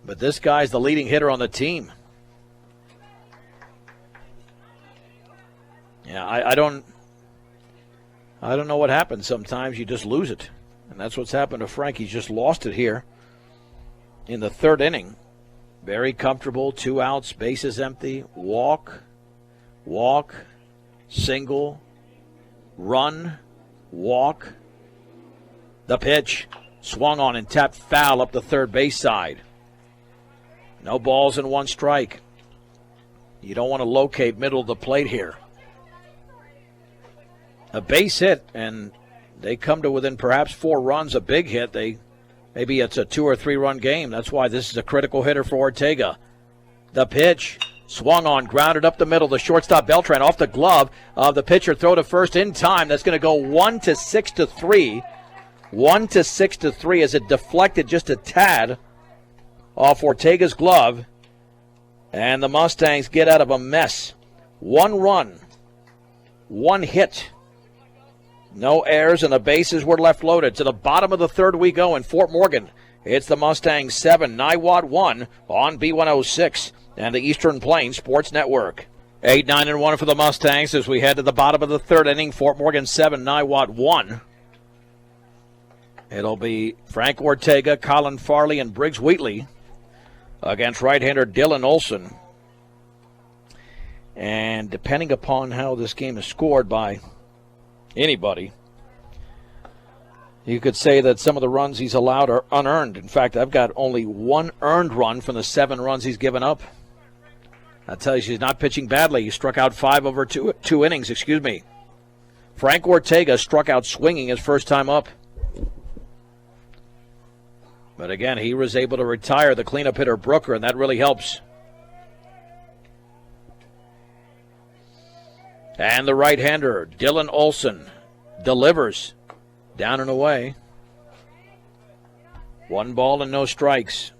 But this guy's the leading hitter on the team. Yeah, I don't know what happens. Sometimes you just lose it. And that's what's happened to Frank. He's just lost it here in the 3rd inning. Very comfortable. 2 outs. Bases empty. Walk. Single. Run. Walk. The pitch. Swung on and tapped foul up the third base side. No balls and 1 strike. You don't want to locate middle of the plate here. A base hit, and they come to within perhaps 4 runs. A big hit. Maybe it's a 2 or 3 run game. That's why this is a critical hitter for Ortega. The pitch swung on, grounded up the middle. The shortstop Beltran off the glove of the pitcher. Throw to first in time. That's going to go 1-6-3. 1-6-3 as it deflected just a tad off Ortega's glove. And the Mustangs get out of a mess. 1 run, 1 hit. No errors, and the bases were left loaded. To the bottom of the 3rd we go in Fort Morgan. It's the Mustangs 7, Niwot 1 on B106 and the Eastern Plains Sports Network. 8-9-1 for the Mustangs as we head to the bottom of the 3rd inning. Fort Morgan 7, Niwot 1. It'll be Frank Ortega, Colin Farley, and Briggs Wheatley against right-hander Dylan Olson. And depending upon how this game is scored by anybody, you could say that some of the runs he's allowed are unearned. In fact, I've got only 1 earned run from the 7 runs he's given up. That tells you he's not pitching badly. He struck out 5 over 2 innings. Frank Ortega struck out swinging his first time up. But again, he was able to retire the cleanup hitter Brooker, and that really helps. And the right-hander, Dylan Olson, delivers down and away. 1 ball and no strikes.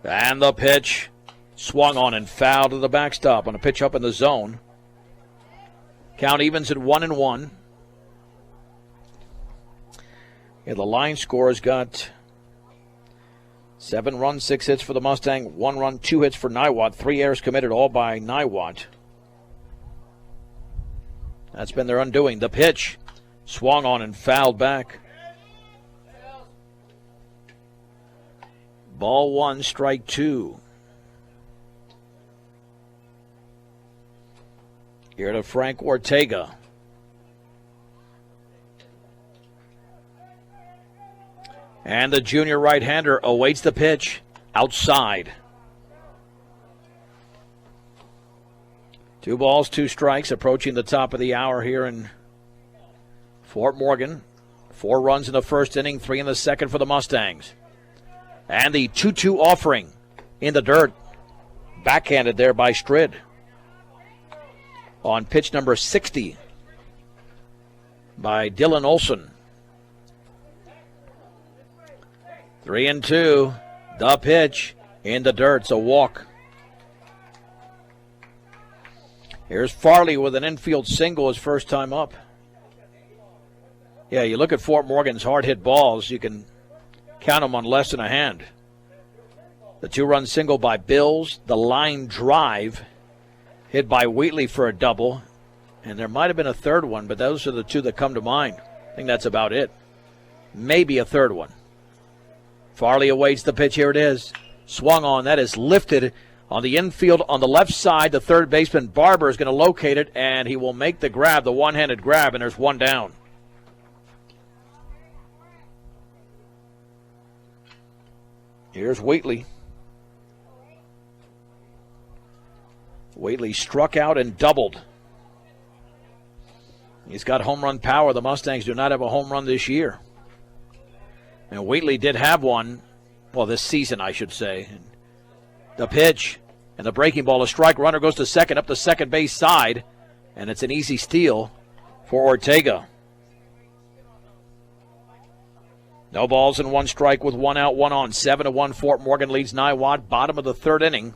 And the pitch swung on and fouled to the backstop on a pitch up in the zone. Count evens at 1-1. Yeah, the line score has got 7 runs, 6 hits for the Mustang, 1 run, 2 hits for Niwot, 3 errors committed, all by Niwot. That's been their undoing. The pitch swung on and fouled back. Ball 1, strike 2. Here to Frank Ortega. And the junior right-hander awaits the pitch outside. 2 balls, 2 strikes, approaching the top of the hour here in Fort Morgan. 4 runs in the first inning, 3 in the second for the Mustangs. And the 2-2 offering in the dirt. Backhanded there by Strid. On pitch number 60 by Dylan Olson. 3-2. The pitch in the dirt. It's a walk. Here's Farley with an infield single his first time up. Yeah, you look at Fort Morgan's hard-hit balls, you can count them on less than a hand. The 2-run single by Bills, the line drive hit by Wheatley for a double, and there might have been a third one, but those are the 2 that come to mind. I think that's about it. Maybe a third one. Farley awaits the pitch. Here it is. Swung on. That is lifted on the infield on the left side. The third baseman, Barber, is going to locate it, and he will make the grab, the one-handed grab, and there's 1 down. Here's Wheatley. Wheatley struck out and doubled. He's got home run power. The Mustangs do not have a home run this year. And Wheatley did have one, well, this season, I should say. The pitch and the breaking ball, a strike. Runner goes to second, up the second base side, and it's an easy steal for Ortega. No balls and one strike with one out, one on. 7-1, Fort Morgan leads Niwot, bottom of the third inning.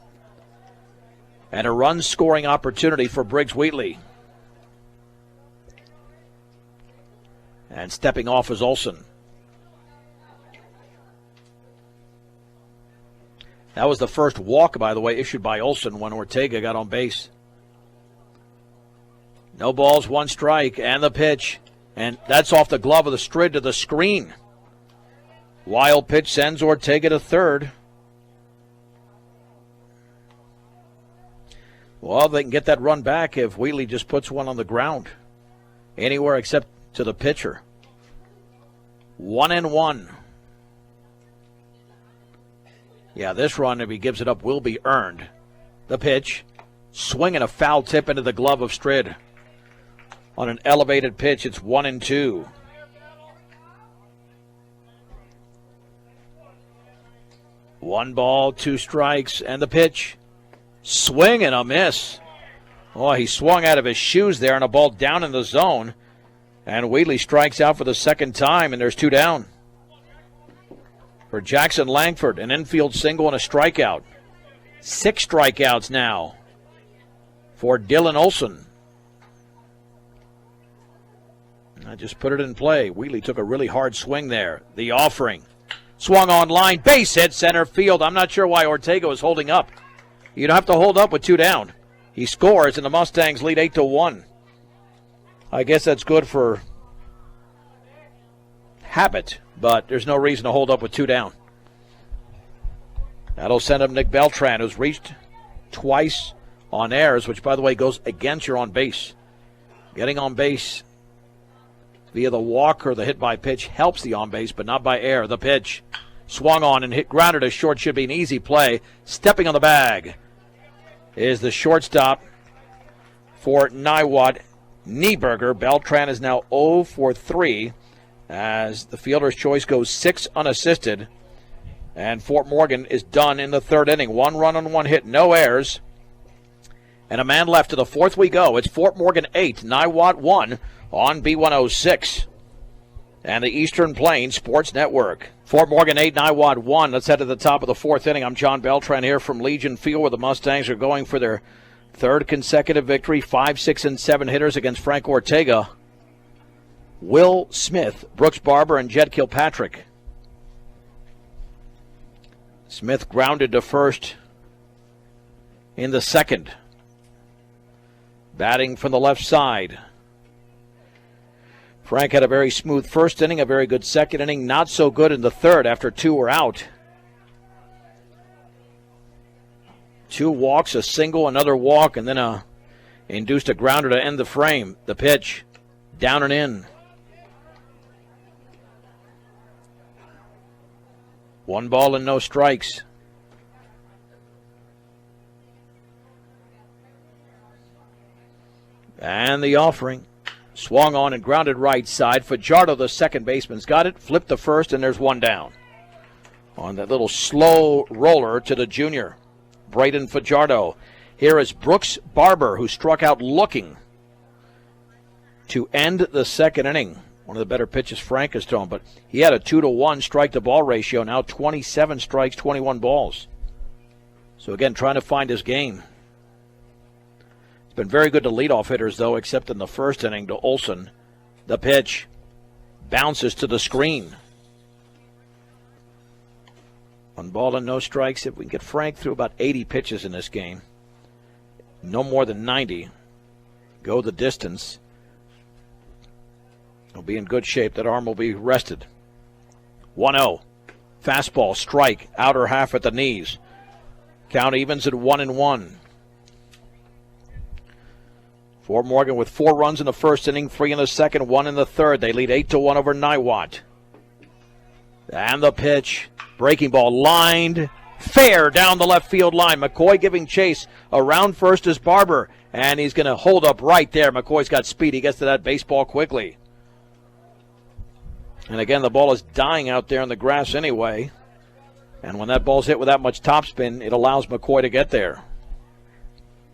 And a run-scoring opportunity for Briggs Wheatley. And stepping off is Olson. That was the first walk, by the way, issued by Olson when Ortega got on base. No balls, one strike, and the pitch. And that's off the glove of the Strid to the screen. Wild pitch sends Ortega to third. Well, they can get that run back if Wheatley just puts one on the ground. Anywhere except to the pitcher. 1-1. Yeah, this run, if he gives it up, will be earned. The pitch. Swinging a foul tip into the glove of Strid. On an elevated pitch, it's 1-2. One ball, two strikes, and the pitch. Swing and a miss. Oh, he swung out of his shoes there, and a ball down in the zone. And Wheatley strikes out for the second time, and there's two down. For Jackson Langford, an infield single and a strikeout. 6 strikeouts now for Dylan Olson. I just put it in play. Wheatley took a really hard swing there. The offering. Swung on line. Base hit center field. I'm not sure why Ortega was holding up. You don't have to hold up with 2 down. He scores, and the Mustangs lead 8-1. I guess that's good for habit, but there's no reason to hold up with 2 down. That'll send up Nick Beltran, who's reached twice on errors, which, by the way, goes against your on base. Getting on base via the walk or the hit by pitch helps the on base, but not by error. The pitch swung on and hit grounded to short. Should be an easy play. Stepping on the bag is the shortstop for Niwot, Kneeberger. Beltran is now 0 for 3 as the fielder's choice goes 6 unassisted. And Fort Morgan is done in the third inning. 1 run on 1 hit, no errors. And a man left. To the fourth we go. It's Fort Morgan 8, Niwot 1 on B106. And the Eastern Plains Sports Network. Fort Morgan 8, Niwot 1. Let's head to the top of the fourth inning. I'm John Beltran here from Legion Field, where the Mustangs are going for their third consecutive victory. 5, 6, and 7 hitters against Frank Ortega, Will Smith, Brooks Barber, and Jed Kilpatrick. Smith grounded to first in the second. Batting from the left side. Frank had a very smooth first inning, a very good second inning, not so good in the third after 2 were out. 2 walks, a single, another walk, and then induced a grounder to end the frame. The pitch, down and in. 1 ball and no strikes. And the offering. Swung on and grounded right side. Fajardo, the second baseman's got it. Flipped the first, and there's 1 down. On that little slow roller to the junior, Braden Fajardo. Here is Brooks Barber, who struck out looking to end the second inning. One of the better pitches Frank has thrown, but he had a 2-to-1 strike-to-ball ratio. Now 27 strikes, 21 balls. So again, trying to find his game. It's been very good to leadoff hitters, though, except in the first inning to Olson. The pitch bounces to the screen. 1 ball and no strikes. If we can get Frank through about 80 pitches in this game, no more than 90, go the distance, he'll be in good shape. That arm will be rested. 1-0. Fastball, strike, outer half at the knees. Count evens at 1-1. Fort Morgan with 4 runs in the first inning, 3 in the second, 1 in the third. They lead 8-1 over Niwot. And the pitch. Breaking ball lined fair down the left field line. McCoy giving chase. Around first is Barber, and he's going to hold up right there. McCoy's got speed. He gets to that baseball quickly. And again, the ball is dying out there in the grass anyway. And when that ball's hit with that much topspin, it allows McCoy to get there.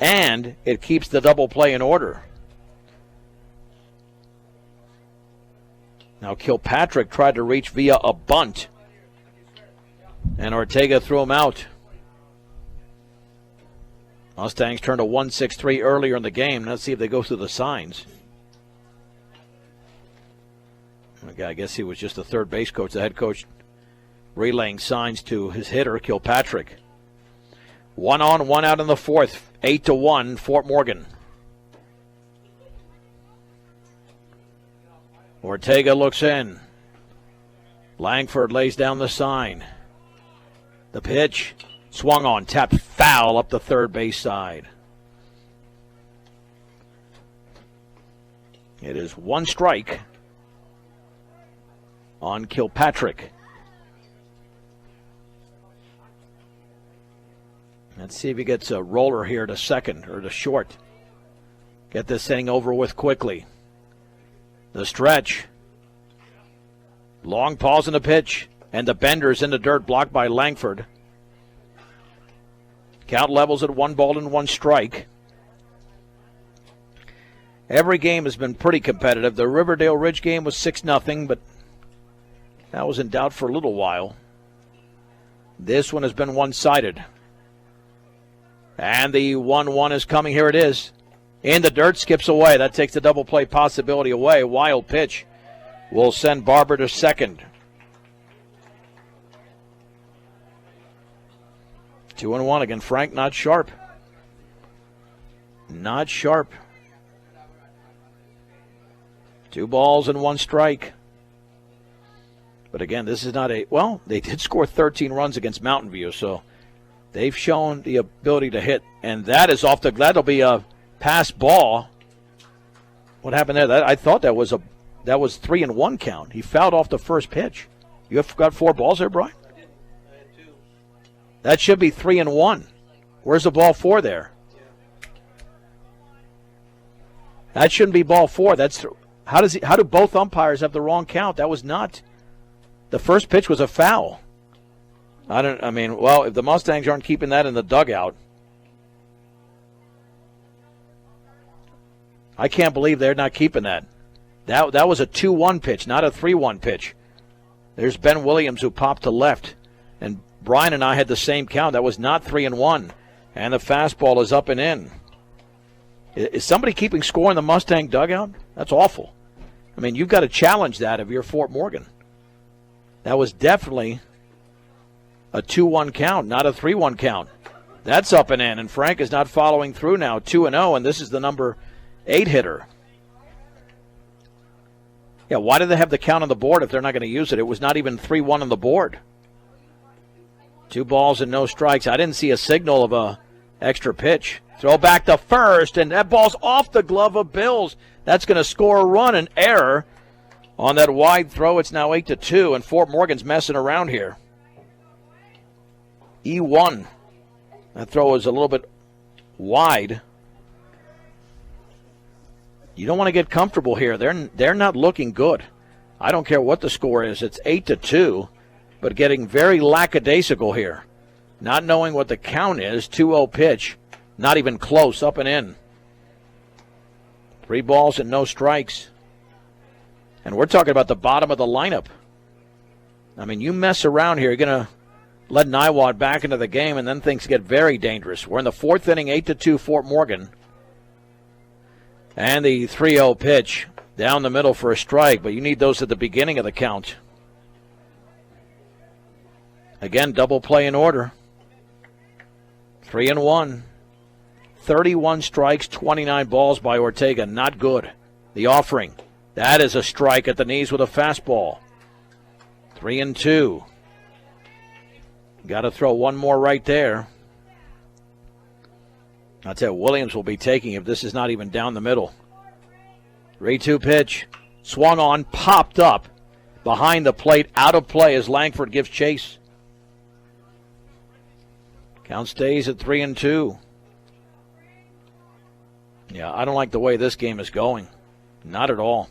And it keeps the double play in order. Now Kilpatrick tried to reach via a bunt. And Ortega threw him out. Mustangs turned a 1-6-3 earlier in the game. Let's see if they go through the signs. Okay, I guess he was just the third base coach, the head coach, relaying signs to his hitter, Kilpatrick. 1 on, 1 out in the fourth. 8-1, Fort Morgan. Ortega looks in. Langford lays down the sign. The pitch swung on, tapped foul up the third base side. It is 1 strike on Kilpatrick. Let's see if he gets a roller here to second or to short. Get this thing over with quickly. The stretch. Long pause in the pitch. And the bender's in the dirt, blocked by Langford. Count levels at 1-1 strike. Every game has been pretty competitive. The Riverdale Ridge game was 6-0, but that was in doubt for a little while. This one has been one-sided. And the 1-1 is coming. Here it is. In the dirt, skips away. That takes the double play possibility away. Wild pitch will send Barber to second. 2-1 again. Frank not sharp. Not sharp. 2 balls and 1 strike. But again, this is not a, well, they did score 13 runs against Mountain View, so they've shown the ability to hit. And that is off the, that'll be a pass ball. What happened there? I thought that was 3-1 count. He fouled off the first pitch. You have got 4 balls there, Brian? That should be 3-1. Where's the ball 4 there? That shouldn't be ball 4. That's how do both umpires have the wrong count? That was not. The first pitch was a foul. If the Mustangs aren't keeping that in the dugout, I can't believe they're not keeping that. That was a 2-1 pitch, not a 3-1 pitch. There's Ben Williams who popped to left. And Brian and I had the same count. That was not 3-1. And the fastball is up and in. Is somebody keeping score in the Mustang dugout? That's awful. I mean, you've got to challenge that if you're Fort Morgan. That was definitely a 2-1 count, not a 3-1 count. That's up and in, and Frank is not following through now. 2-0, and this is the number 8 hitter. Yeah, why do they have the count on the board if they're not going to use it? It was not even 3-1 on the board. 2 balls and no strikes. I didn't see a signal of a extra pitch. Throw back to first, and that ball's off the glove of Bills. That's going to score a run, an error on that wide throw. It's now 8-2, and Fort Morgan's messing around here. E1. That throw is a little bit wide. You don't want to get comfortable here. They're not looking good. I don't care what the score is. It's 8-2, but getting very lackadaisical here. Not knowing what the count is. 2-0 pitch. Not even close. Up and in. 3 balls and no strikes. And we're talking about the bottom of the lineup. I mean, you mess around here, you're going to let Niwot back into the game, and then things get very dangerous. We're in the 4th inning, 8-2 Fort Morgan. And the 3-0 pitch down the middle for a strike, but you need those at the beginning of the count. Again, double play in order. 3-1. 31 strikes, 29 balls by Ortega. Not good. The offering. That is a strike at the knees with a fastball. 3-2. Got to throw one more right there. I'll tell you, Williams will be taking if this is not even down the middle. 3-2 pitch. Swung on, popped up. Behind the plate, out of play as Langford gives chase. Count stays at 3-2. Yeah, I don't like the way this game is going. Not at all.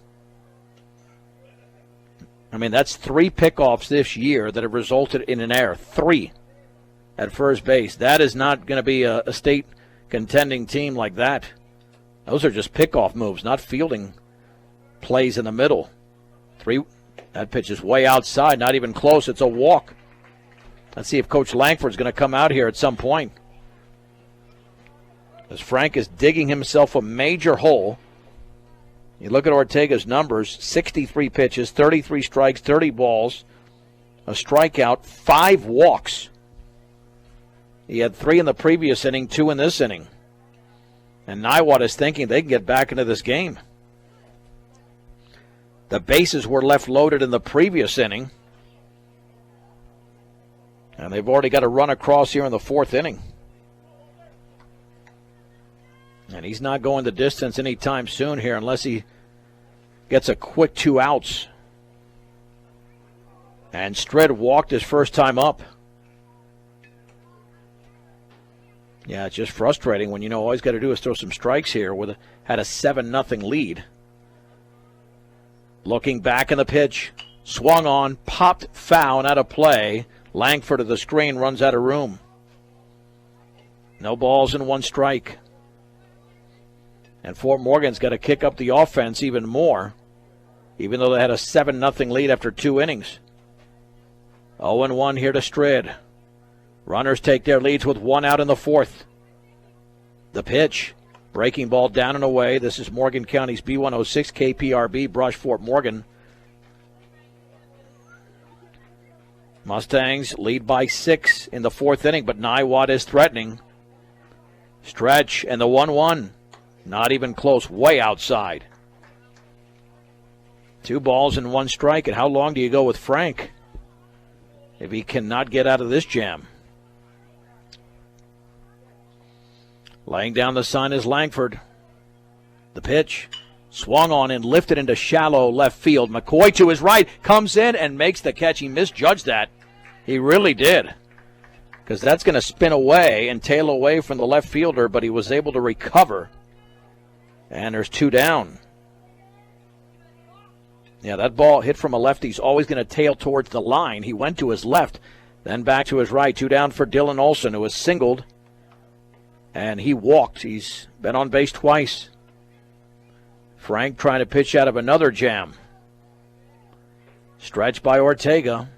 I mean, that's 3 pickoffs this year that have resulted in an error. 3 at first base. That is not going to be a state contending team like that. Those are just pickoff moves, not fielding plays in the middle. 3. That pitch is way outside, not even close. It's a walk. Let's see if Coach Langford's going to come out here at some point. As Frank is digging himself a major hole. You look at Ortega's numbers, 63 pitches, 33 strikes, 30 balls, a strikeout, 5 walks. He had 3 in the previous inning, 2 in this inning. And Niwot is thinking they can get back into this game. The bases were left loaded in the previous inning. And they've already got a run across here in the 4th inning. And he's not going the distance anytime soon here unless he gets a quick 2 outs. And Strid walked his first time up. Yeah, it's just frustrating when you know all he's got to do is throw some strikes here. Had a 7-0 lead. Looking back in the pitch. Swung on, popped foul and out of play. Langford of the screen runs out of room. No balls and 1 strike. And Fort Morgan's got to kick up the offense even more, even though they had a 7-0 lead after 2 innings. 0-1 here to Strid. Runners take their leads with 1 out in the 4th. The pitch. Breaking ball down and away. This is Morgan County's B106 KPRB, Brush, Fort Morgan. Mustangs lead by 6 in the 4th inning, but Niwot is threatening. Stretch and the 1-1. Not even close, way outside. 2 balls and 1 strike, and how long do you go with Frank if he cannot get out of this jam? Laying down the sign is Langford. The pitch. Swung on and lifted into shallow left field. McCoy to his right, comes in and makes the catch. He misjudged that. He really did. Because that's going to spin away and tail away from the left fielder, but he was able to recover. And there's 2 down. Yeah, that ball hit from a lefty is always going to tail towards the line. He went to his left, then back to his right. 2 down for Dylan Olson, who was singled. And he walked. He's been on base twice. Frank trying to pitch out of another jam. Stretch by Ortega.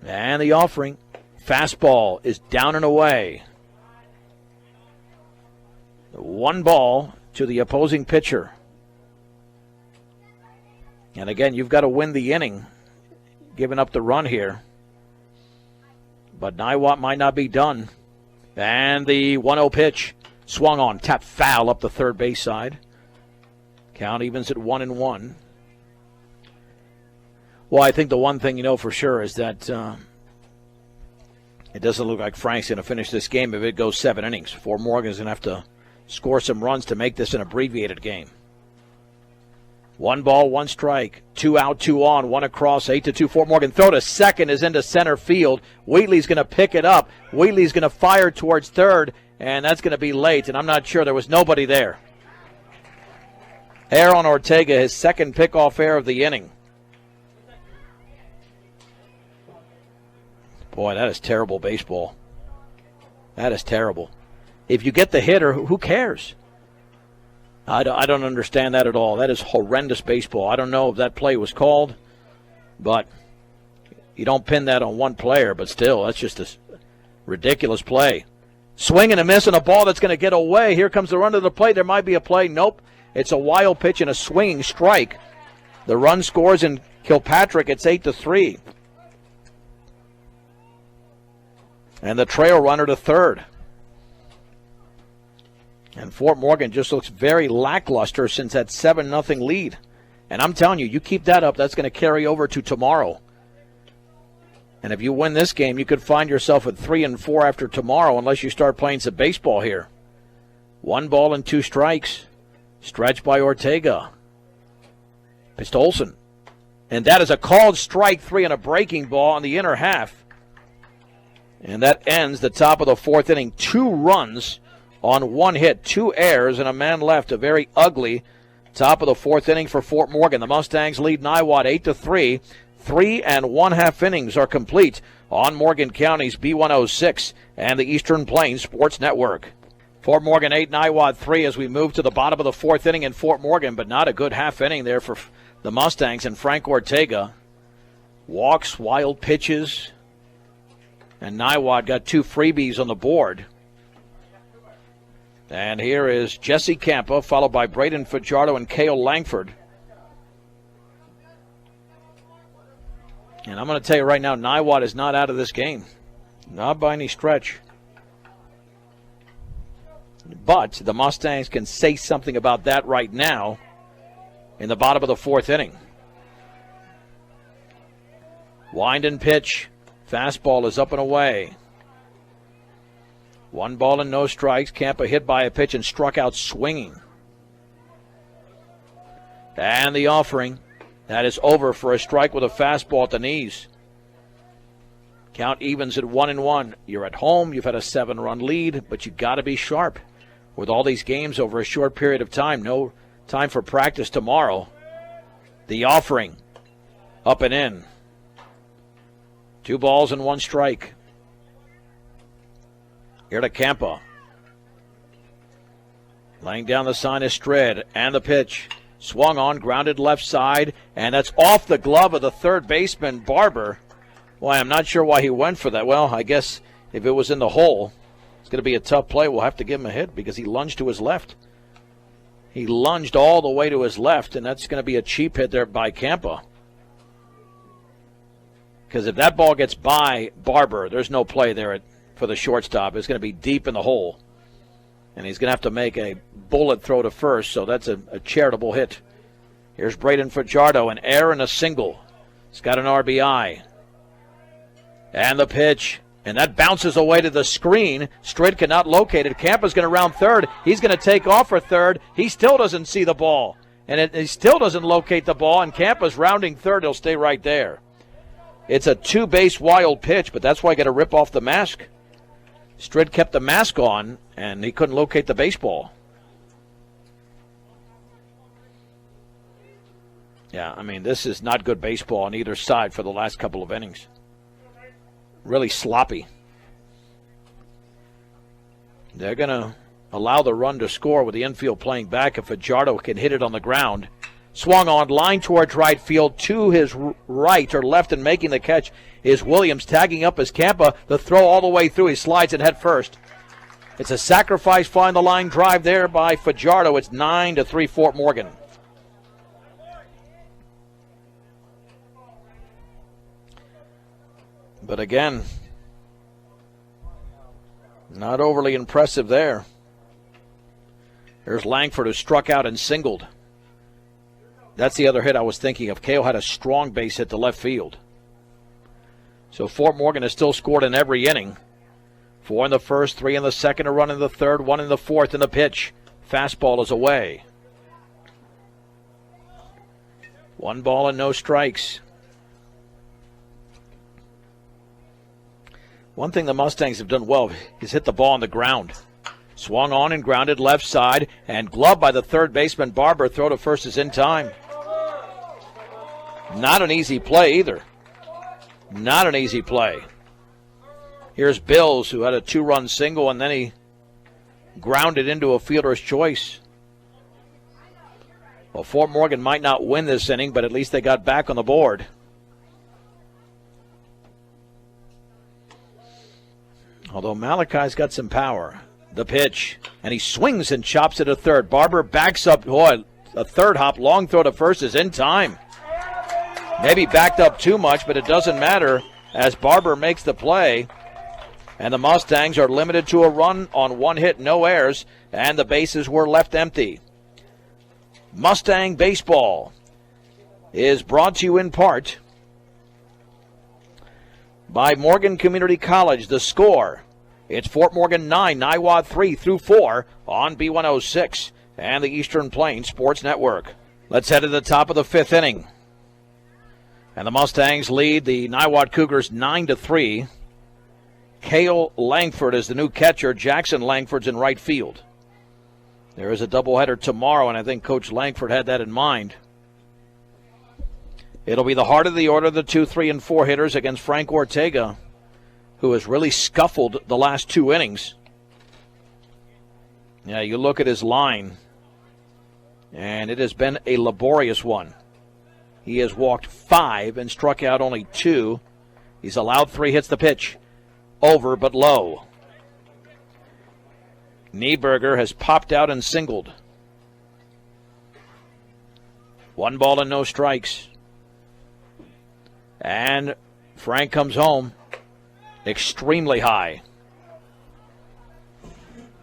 And the offering. Fastball is down and away. 1 ball to the opposing pitcher. And again, you've got to win the inning, giving up the run here. But Niwot might not be done. And the 1-0 pitch. Swung on, tapped foul up the third base side. Count evens at 1-1. Well, I think the one thing you know for sure is that it doesn't look like Frank's going to finish this game if it goes 7 innings. Fort Morgan's going to have to score some runs to make this an abbreviated game. 1 ball, 1 strike. 2 out, 2 on. 1 across, 8-2. Fort Morgan throw to second is into center field. Wheatley's going to pick it up. Wheatley's going to fire towards third, and that's going to be late, and I'm not sure. There was nobody there. Error on Ortega, his 2nd pickoff error of the inning. Boy, that is terrible baseball. That is terrible. If you get the hitter, who cares? I don't understand that at all. That is horrendous baseball. I don't know if that play was called, but you don't pin that on one player, but still, that's just a ridiculous play. Swing and a miss and a ball that's going to get away. Here comes the run to the plate. There might be a play. Nope. It's a wild pitch and a swinging strike. The run scores in Kilpatrick. It's 8-3. And the trail runner to third. And Fort Morgan just looks very lackluster since that 7-0 lead. And I'm telling you, you keep that up, that's going to carry over to tomorrow. And if you win this game, you could find yourself at 3-4 after tomorrow unless you start playing some baseball here. 1 ball and 2 strikes. Stretch by Ortega. Pitch to Olson. And that is a called strike 3 and a breaking ball on the inner half. And that ends the top of the fourth inning. 2 runs on 1 hit, 2 errors, and a man left. A very ugly top of the fourth inning for Fort Morgan. The Mustangs lead Niwot 8-3. 3 1/2 innings are complete on Morgan County's B106 and the Eastern Plains Sports Network. Fort Morgan 8, Niwot 3 as we move to the bottom of the fourth inning in Fort Morgan, but not a good half inning there for the Mustangs and Frank Ortega. Walks, wild pitches, and Niwot got 2 freebies on the board. And here is Jesse Campa, followed by Braden Fajardo and Cale Langford. And I'm going to tell you right now, Niwot is not out of this game. Not by any stretch. But the Mustangs can say something about that right now in the bottom of the fourth inning. Wind and pitch. Fastball is up and away. 1 ball and no strikes. Campa hit by a pitch and struck out swinging. And the offering. That is over for a strike with a fastball at the knees. Count evens at 1-1. You're at home. You've had a 7-run lead, but you got to be sharp. With all these games over a short period of time, no time for practice tomorrow. The offering. Up and in. 2 balls and 1 strike. Here to Campa. Laying down the sign is Strid, and the pitch. Swung on, grounded left side, and that's off the glove of the third baseman, Barber. Why, I'm not sure why he went for that. Well, I guess if it was in the hole, it's going to be a tough play. We'll have to give him a hit because he lunged to his left. He lunged all the way to his left, and that's going to be a cheap hit there by Campa. Because if that ball gets by Barber, there's no play there for the shortstop. It's going to be deep in the hole. And he's going to have to make a bullet throw to first, so that's a charitable hit. Here's Braden Fajardo, an error and a single. He's got an RBI. And the pitch, and that bounces away to the screen. Strid cannot locate it. Campa's going to round third. He's going to take off for third. He still doesn't see the ball. And he still doesn't locate the ball, and Campa's rounding third. He'll stay right there. It's a 2-base wild pitch, but that's why I got to rip off the mask. Strid kept the mask on, and he couldn't locate the baseball. Yeah, I mean, this is not good baseball on either side for the last couple of innings. Really sloppy. They're going to allow the run to score with the infield playing back if Fajardo can hit it on the ground. Swung on, line towards right field, to his right or left, and making the catch is Williams. Tagging up as Campa. The throw all the way through. He slides it head first. It's a sacrifice find the line drive there by Fajardo. It's 9-3 Fort Morgan. But again, not overly impressive there. There's Langford, who struck out and singled. That's the other hit I was thinking of. Cale had a strong base hit to left field. So Fort Morgan has still scored in every inning. 4 in the first, 3 in the second, a run in the third, 1 in the fourth, and the pitch. Fastball is away. 1 ball and no strikes. One thing the Mustangs have done well is hit the ball on the ground. Swung on and grounded left side, and gloved by the third baseman, Barber. Throw to first is in time. Not an easy play either. Not an easy play. Here's Bills, who had a 2-run single, and then he grounded into a fielder's choice. Well, Fort Morgan might not win this inning, but at least they got back on the board. Although Malachi's got some power. The pitch, and he swings and chops it a third. Barber backs up. Boy, a third hop, long throw to first is in time. Maybe backed up too much, but it doesn't matter as Barber makes the play. And the Mustangs are limited to a run on 1 hit, no errors, and the bases were left empty. Mustang Baseball is brought to you in part by Morgan Community College. The score, it's Fort Morgan 9, Niwot 3 through 4 on B106 and the Eastern Plains Sports Network. Let's head to the top of the 5th inning. And the Mustangs lead the Niwot Cougars 9-3. Cale Langford is the new catcher. Jackson Langford's in right field. There is a doubleheader tomorrow, and I think Coach Langford had that in mind. It'll be the heart of the order, the 2, 3, and 4 hitters against Frank Ortega, who has really scuffled the last 2 innings. Yeah, you look at his line, and it has been a laborious one. He has walked 5 and struck out only 2. He's allowed 3 hits. The pitch over but low. Kneeberger has popped out and singled. 1 ball and no strikes. And Frank comes home extremely high.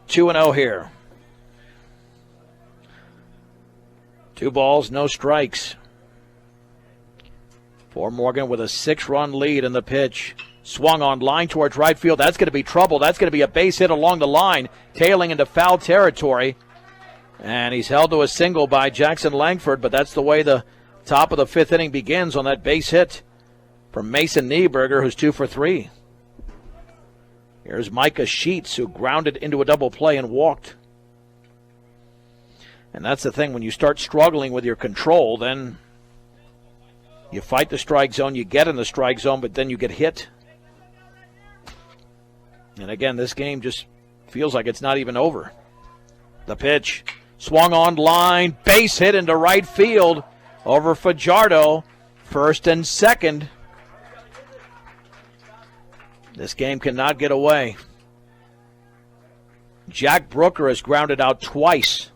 2-0 here. 2 balls, no strikes. For Morgan with a 6-run lead in the pitch. Swung on line towards right field. That's going to be trouble. That's going to be a base hit along the line, tailing into foul territory. And he's held to a single by Jackson Langford, but that's the way the top of the 5th inning begins on that base hit from Mason Kneeberger, who's 2 for 3. Here's Micah Sheets, who grounded into a double play and walked. And that's the thing, when you start struggling with your control, then you fight the strike zone, you get in the strike zone, but then you get hit. And again, this game just feels like it's not even over. The pitch, swung on line, base hit into right field over Fajardo, 1st and 2nd. This game cannot get away. Jack Brooker has grounded out twice.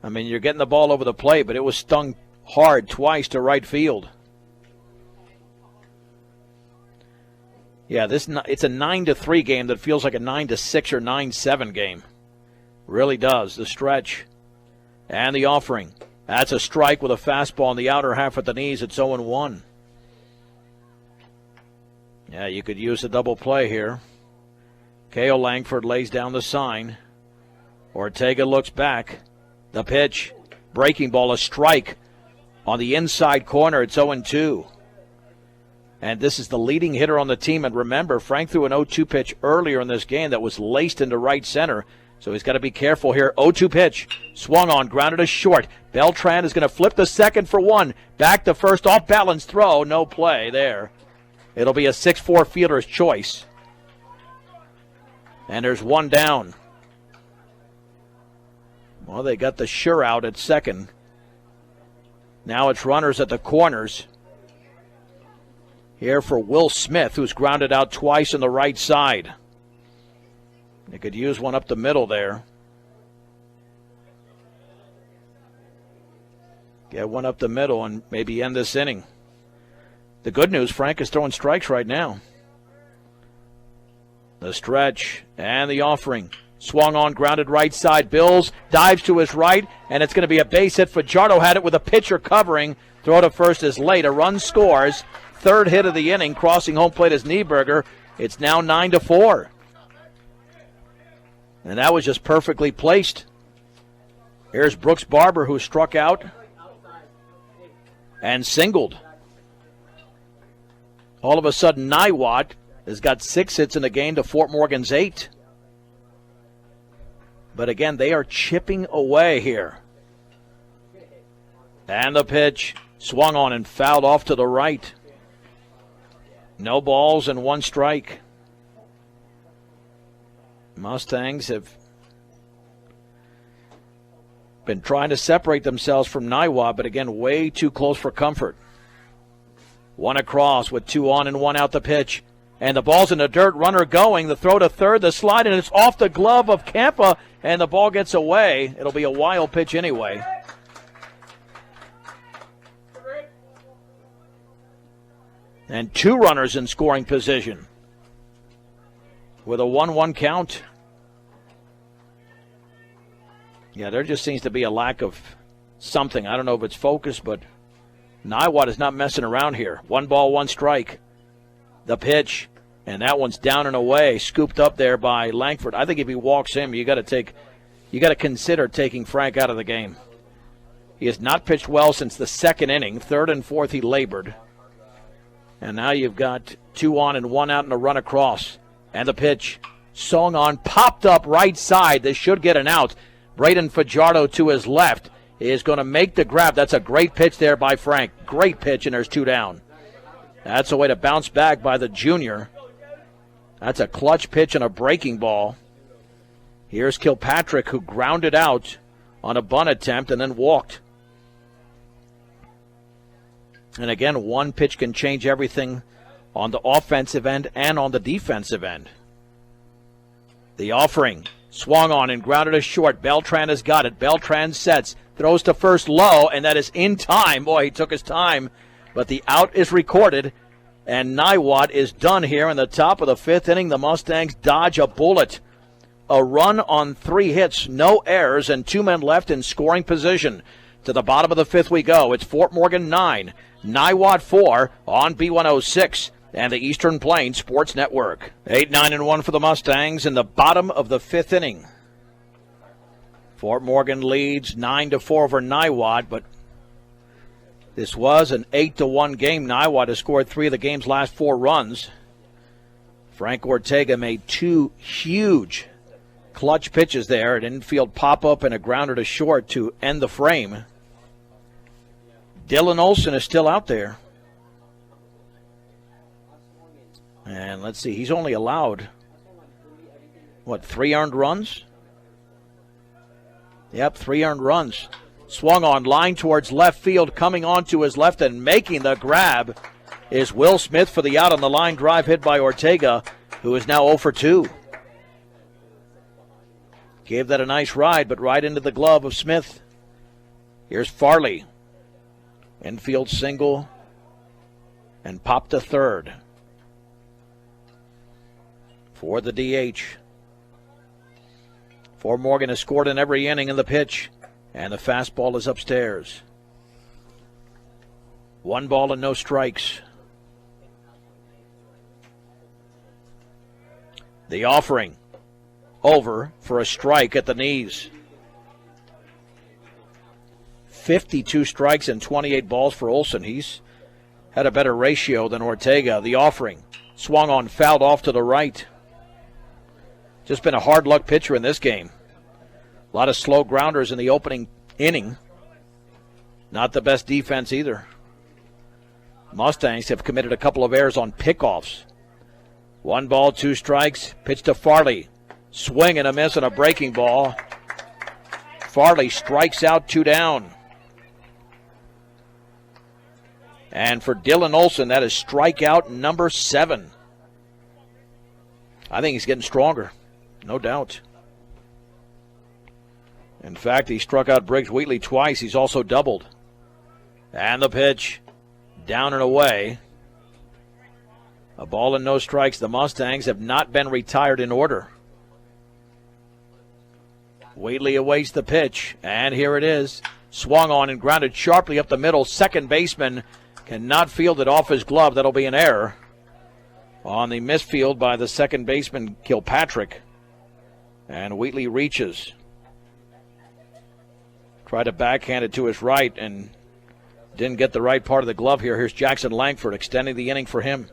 I mean, you're getting the ball over the plate, but it was stung hard twice to right field. Yeah, it's a 9-3 game that feels like a 9-6 or 9-7 game. Really does. The stretch and the offering. That's a strike with a fastball in the outer half at the knees. It's 0-1. Yeah, you could use a double play here. Cale Langford lays down the sign. Ortega looks back. The pitch. Breaking ball, a strike on the inside corner. It's 0-2. And this is the leading hitter on the team. And remember, Frank threw an 0-2 pitch earlier in this game that was laced into right center. So he's got to be careful here. 0-2 pitch. Swung on, grounded to short. Beltran is going to flip the second for 1. Back to first, off balance throw. No play there. It'll be a 6-4 fielder's choice. And there's 1 down. Well, they got the sure out at second. Now it's runners at the corners. Here for Will Smith, who's grounded out twice on the right side. They could use one up the middle there. Get one up the middle and maybe end this inning. The good news, Frank is throwing strikes right now. The stretch and the offering. Swung on, grounded right side. Bills dives to his right, and it's going to be a base hit. Fajardo had it with a pitcher covering. Throw to first is late. A run scores. 3rd hit of the inning. Crossing home plate is Kneeberger. It's now 9-4. And that was just perfectly placed. Here's Brooks Barber, who struck out and singled. All of a sudden, Niwot has got 6 hits in the game to Fort Morgan's 8. But again, they are chipping away here. And the pitch swung on and fouled off to the right. No balls and 1 strike. Mustangs have been trying to separate themselves from Niwot, but again, way too close for comfort. 1 across with 2 on and 1 out the pitch. And the ball's in the dirt, runner going. The throw to third, the slide, and it's off the glove of Campa, and the ball gets away. It'll be a wild pitch anyway. And 2 runners in scoring position with a 1-1 count. Yeah, there just seems to be a lack of something. I don't know if it's focus, but Niwot is not messing around here. 1 ball, 1 strike. The pitch, and that one's down and away, scooped up there by Langford. I think if he walks him, you got to consider taking Frank out of the game. He has not pitched well since the 2nd inning. 3rd and 4th he labored. And now you've got 2 on and 1 out and a run across. And the pitch. Swung on, popped up right side. This should get an out. Braden Fajardo to his left is going to make the grab. That's a great pitch there by Frank. Great pitch, and there's 2 down. That's a way to bounce back by the junior. That's a clutch pitch and a breaking ball. Here's Kilpatrick, who grounded out on a bunt attempt and then walked. And again, one pitch can change everything on the offensive end and on the defensive end. The offering, swung on and grounded to short. Beltran has got it. Beltran sets, throws to first low, and that is in time. Boy, he took his time, but the out is recorded, and Niwot is done here in the top of the 5th inning. The Mustangs dodge a bullet. A run on 3 hits, no errors, and 2 men left in scoring position. To the bottom of the 5th we go. It's Fort Morgan 9, Niwot 4 on B106 and the Eastern Plains Sports Network. 8-9-1 for the Mustangs in the bottom of the 5th inning. Fort Morgan leads 9-4 over Niwot, but this was an 8-1 game. Niwot has scored 3 of the game's last 4 runs. Frank Ortega made 2 huge clutch pitches there, an infield pop-up and a grounder to short to end the frame. Dylan Olson is still out there. And let's see, he's only allowed, 3 earned runs? Yep, 3 earned runs. Swung on, line towards left field, coming on to his left and making the grab is Will Smith for the out on the line drive hit by Ortega, who is now 0 for 2. Gave that a nice ride, but right into the glove of Smith. Here's Farley. Infield single and popped to third for the DH. Fort Morgan has scored in every inning in the pitch, and the fastball is upstairs. 1 ball and no strikes. The offering. Over for a strike at the knees. 52 strikes and 28 balls for Olson. He's had a better ratio than Ortega. The offering. Swung on, fouled off to the right. Just been a hard luck pitcher in this game. A lot of slow grounders in the opening inning. Not the best defense either. Mustangs have committed a couple of errors on pickoffs. 1 ball, 2 strikes. Pitch to Farley. Swing and a miss and a breaking ball. Farley strikes out, 2 down. And for Dylan Olson, that is strikeout number 7. I think he's getting stronger, no doubt. In fact, he struck out Briggs Wheatley twice. He's also doubled. And the pitch, down and away. A ball and no strikes. The Mustangs have not been retired in order. Wheatley awaits the pitch, and here it is. Swung on and grounded sharply up the middle. Second baseman cannot field it off his glove. That'll be an error on the misfield by the second baseman, Kilpatrick. And Wheatley reaches. Tried to backhand it to his right and didn't get the right part of the glove here. Here's Jackson Langford extending the inning for him.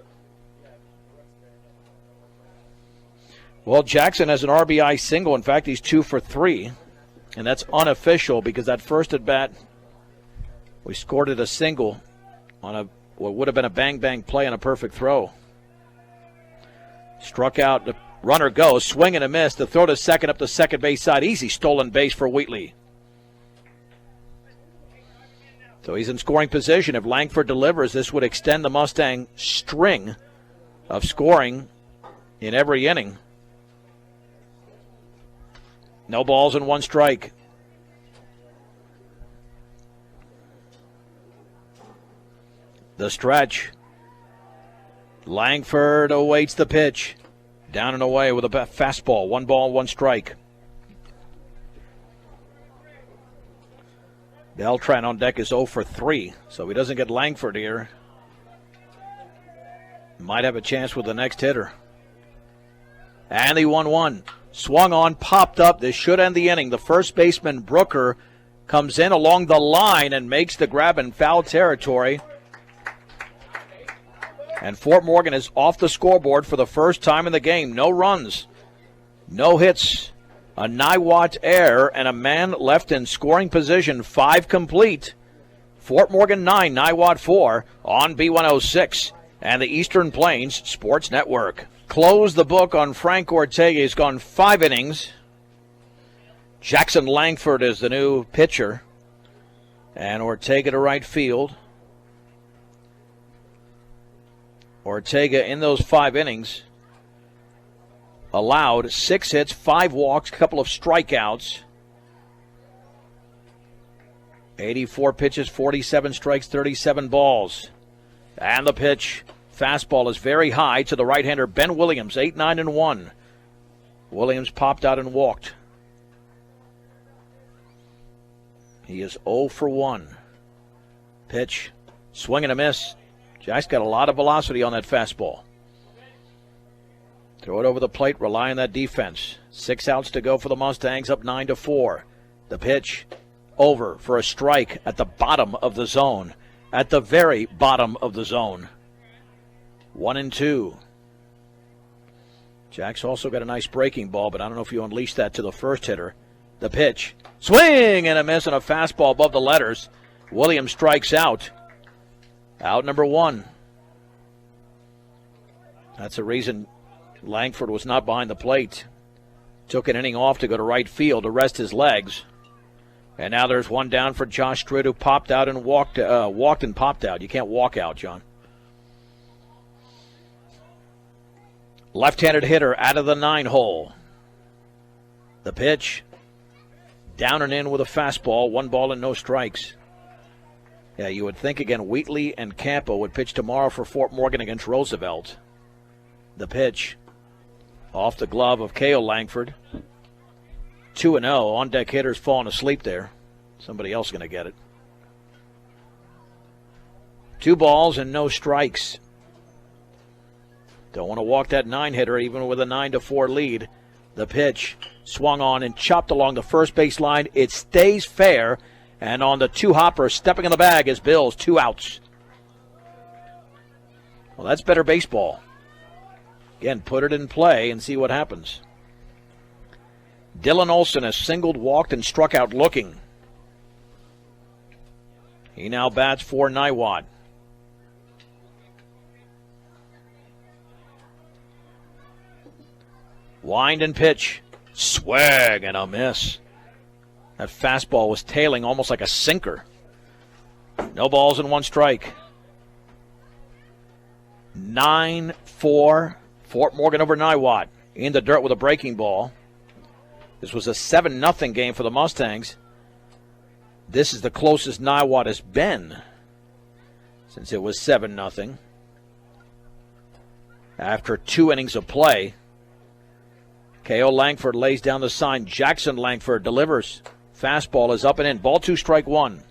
Well, Jackson has an RBI single. In fact, he's 2 for 3. And that's unofficial because that first at bat, we scored it a single on what would have been a bang-bang play on a perfect throw. Struck out, the runner goes, swing and a miss. The throw to second up the second base side. Easy stolen base for Wheatley. So he's in scoring position. If Langford delivers, this would extend the Mustang string of scoring in every inning. No balls and 1 strike. The stretch. Langford awaits the pitch. Down and away with a fastball. 1 ball, 1 strike. Beltran on deck is 0 for 3, so he doesn't get Langford here. Might have a chance with the next hitter. And the 1-1. Swung on, popped up. This should end the inning. The first baseman, Brooker, comes in along the line and makes the grab in foul territory. And Fort Morgan is off the scoreboard for the first time in the game. No runs, no hits, a Niwot error, and a man left in scoring position. 5 complete. Fort Morgan 9, Niwot 4 on B106 and the Eastern Plains Sports Network. Close the book on Frank Ortega. He's gone 5 innings. Jackson Langford is the new pitcher. And Ortega to right field. Ortega in those 5 innings allowed 6 hits, 5 walks, a couple of strikeouts. 84 pitches, 47 strikes, 37 balls. And the pitch. Fastball is very high to the right-hander, Ben Williams, 8-9-1. Williams popped out and walked. He is 0 for 1. Pitch, swing and a miss. Jack's got a lot of velocity on that fastball. Throw it over the plate, rely on that defense. 6 outs to go for the Mustangs, up 9-4. The pitch, over for a strike at the bottom of the zone. At the very bottom of the zone. 1-2. Jack's also got a nice breaking ball, but I don't know if you unleash that to the first hitter. The pitch, swing and a miss on a fastball above the letters. Williams strikes out. Out number 1. That's the reason Langford was not behind the plate. Took an inning off to go to right field to rest his legs. And now there's one down for Josh Stritt, who popped out and walked and popped out. You can't walk out, John. Left-handed hitter out of the 9 hole. The pitch, down and in with a fastball, 1 ball and no strikes. Yeah, you would think again Wheatley and Campo would pitch tomorrow for Fort Morgan against Roosevelt. The pitch, off the glove of K.O. Langford. 2-0. On-deck hitters falling asleep there. Somebody else going to get it. 2 balls and no strikes. Don't want to walk that 9-hitter even with a 9-4 lead. The pitch swung on and chopped along the first base line. It stays fair. And on the 2-hopper, stepping in the bag is Bills. 2 outs. Well, that's better baseball. Again, put it in play and see what happens. Dylan Olson has singled, walked, and struck out looking. He now bats for Niwot. Wind and pitch. Swag and a miss. That fastball was tailing almost like a sinker. No balls and 1 strike. 9-4. Fort Morgan over Niwot. In the dirt with a breaking ball. This was a 7-0 game for the Mustangs. This is the closest Niwot has been since it was 7-0. After 2 innings of play, K.O. Langford lays down the sign. Jackson Langford delivers. Fastball is up and in. Ball 2, strike 1.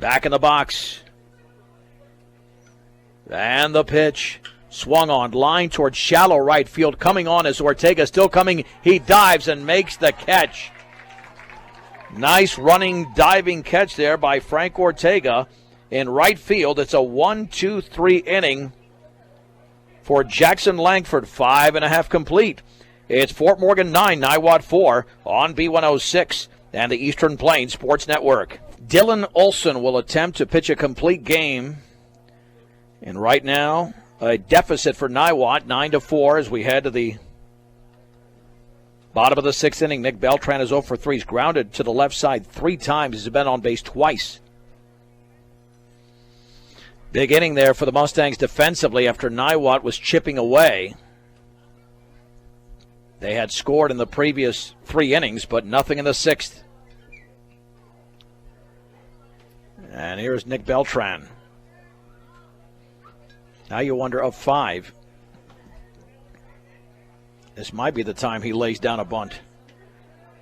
Back in the box. And the pitch. Swung on. Line towards shallow right field. Coming on is Ortega. Still coming. He dives and makes the catch. Nice running, diving catch there by Frank Ortega in right field. It's a 1-2-3 inning for Jackson Langford. 5.5 complete. It's Fort Morgan 9, Niwot 4 on B106 and the Eastern Plains Sports Network. Dylan Olson will attempt to pitch a complete game. And right now, a deficit for Niwot, 9-4 as we head to the bottom of the 6th inning. Nick Beltran is 0 for 3. He's grounded to the left side 3 times. He's been on base twice. Big inning there for the Mustangs defensively after Niwot was chipping away. They had scored in the previous 3 innings, but nothing in the 6th. And here's Nick Beltran. Now you wonder, of 5, this might be the time he lays down a bunt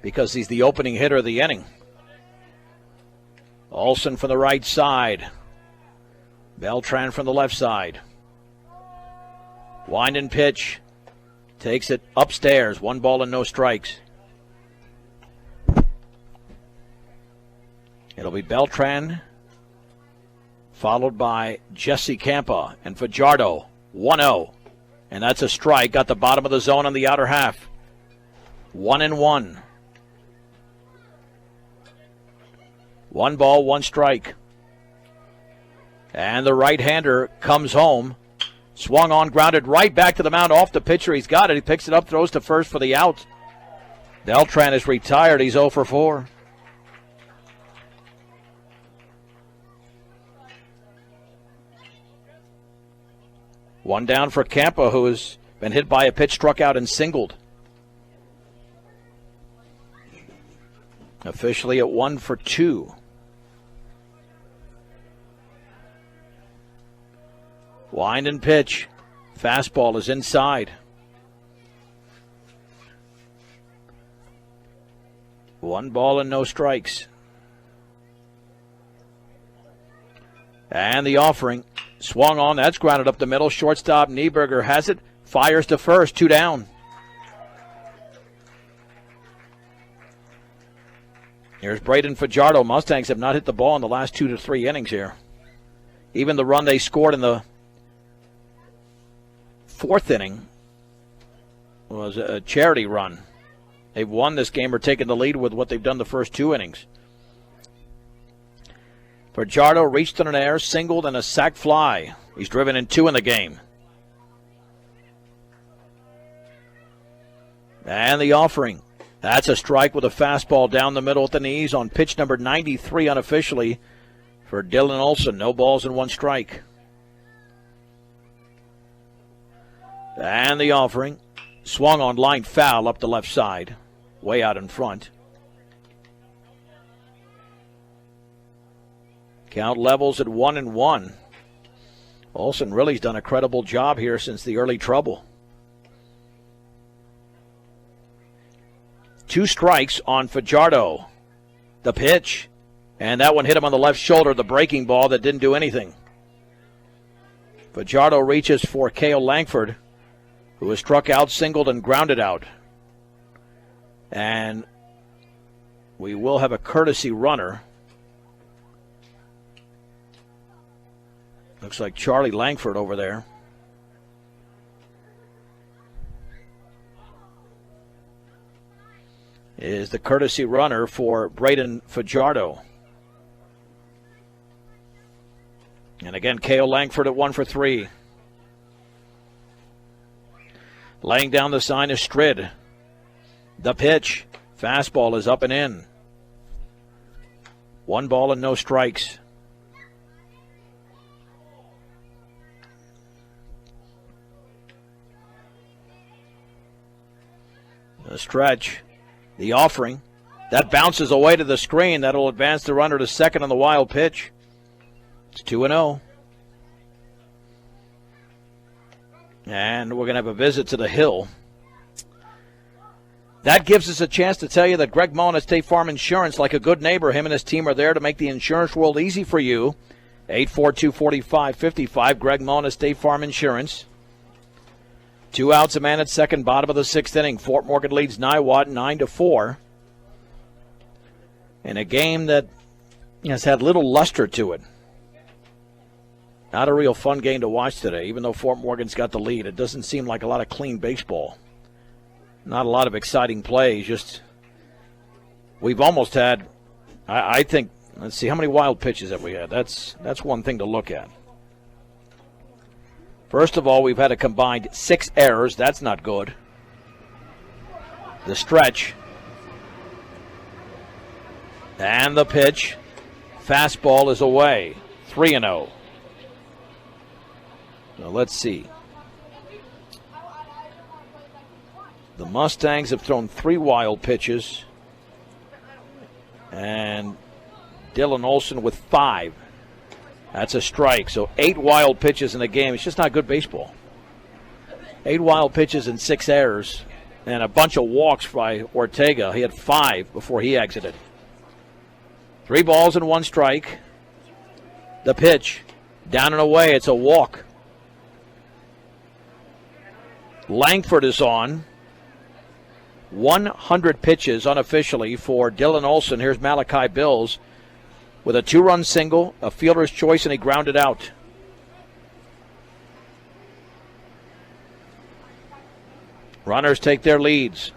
because he's the opening hitter of the inning. Olson from the right side. Beltran from the left side. Wind and pitch. Takes it upstairs. 1 ball and no strikes. It'll be Beltran, followed by Jesse Campa and Fajardo. 1-0. And that's a strike. Got the bottom of the zone on the outer half. 1-1. 1 ball, 1 strike. And the right-hander comes home. Swung on, grounded right back to the mound off the pitcher. He's got it. He picks it up, throws to first for the out. Beltran is retired. He's 0 for 4. One down for Campa, who has been hit by a pitch, struck out, and singled. Officially at 1 for 2. Wind and pitch. Fastball is inside. 1 ball and no strikes. And the offering. Swung on. That's grounded up the middle. Shortstop Kneeberger has it. Fires to first. 2 down. Here's Braden Fajardo. Mustangs have not hit the ball in the last 2 to 3 innings here. Even the run they scored in the 4th inning was a charity run. They've won this game or taken the lead with what they've done the first 2 innings. Fajardo reached on an air, singled, and a sac fly. He's driven in 2 in the game. And the offering. That's a strike with a fastball down the middle at the knees on pitch number 93 unofficially for Dylan Olson. No balls and 1 strike. And the offering. Swung on, line foul up the left side. Way out in front. Count levels at 1-1. Olson really's done a credible job here since the early trouble. 2 strikes on Fajardo. The pitch. And that one hit him on the left shoulder, the breaking ball that didn't do anything. Fajardo reaches for Cale Langford, who was struck out, singled, and grounded out. And we will have a courtesy runner. Looks like Charlie Langford over there. Is the courtesy runner for Braden Fajardo. And again, Cale Langford at 1 for 3. Laying down the sign is Strid. The pitch. Fastball is up and in. 1 ball and no strikes. The stretch. The offering. That bounces away to the screen. That'll advance the runner to second on the wild pitch. It's 2-0. And we're going to have a visit to the hill. That gives us a chance to tell you that Greg Mullen at State Farm Insurance, like a good neighbor, him and his team are there to make the insurance world easy for you. 842-4555, Greg Mullen at State Farm Insurance. 2 outs, a man at second, bottom of the 6th inning. Fort Morgan leads Niwot 9-4. In a game that has had little luster to it. Not a real fun game to watch today, even though Fort Morgan's got the lead. It doesn't seem like a lot of clean baseball. Not a lot of exciting plays. Just, we've almost had, I think, let's see, how many wild pitches have we had? That's one thing to look at. First of all, we've had a combined 6 errors. That's not good. The stretch. And the pitch. Fastball is away. 3-0. Now let's see. The Mustangs have thrown 3 wild pitches. And Dylan Olson with 5. That's a strike. So 8 wild pitches in the game. It's just not good baseball. 8 wild pitches and 6 errors. And a bunch of walks by Ortega. He had 5 before he exited. 3 balls and 1 strike. The pitch. Down and away. It's a walk. Langford is on. 100 pitches unofficially for Dylan Olson. Here's Malachi Bills. with a 2-run single, a fielder's choice, and he grounded out. Runners take their leads.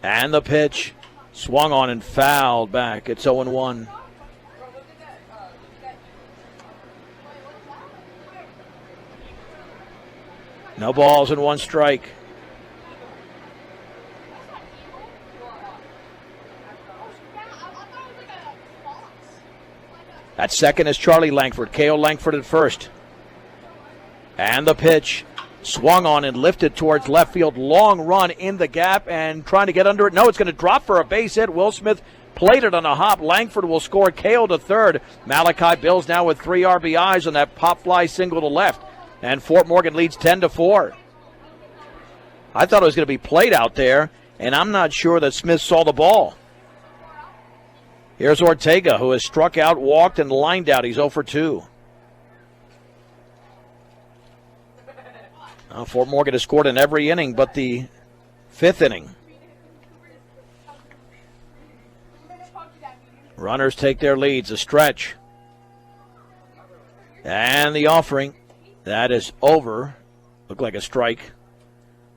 And the pitch swung on and fouled back. It's 0-1. No balls and 1 strike. At second is Charlie Langford. K.O. Langford at first. And the pitch swung on and lifted towards left field. Long run in the gap and trying to get under it. No, it's going to drop for a base hit. Will Smith played it on a hop. Langford will score. K.O. to third. Malachi Bills now with 3 RBIs on that pop fly single to left. And Fort Morgan leads 10-4. I thought it was going to be played out there, and I'm not sure that Smith saw the ball. Here's Ortega, who has struck out, walked, and lined out. He's 0 for 2. Fort Morgan has scored in every inning but the 5th inning. Runners take their leads. A stretch. And the offering. That is over. Looked like a strike.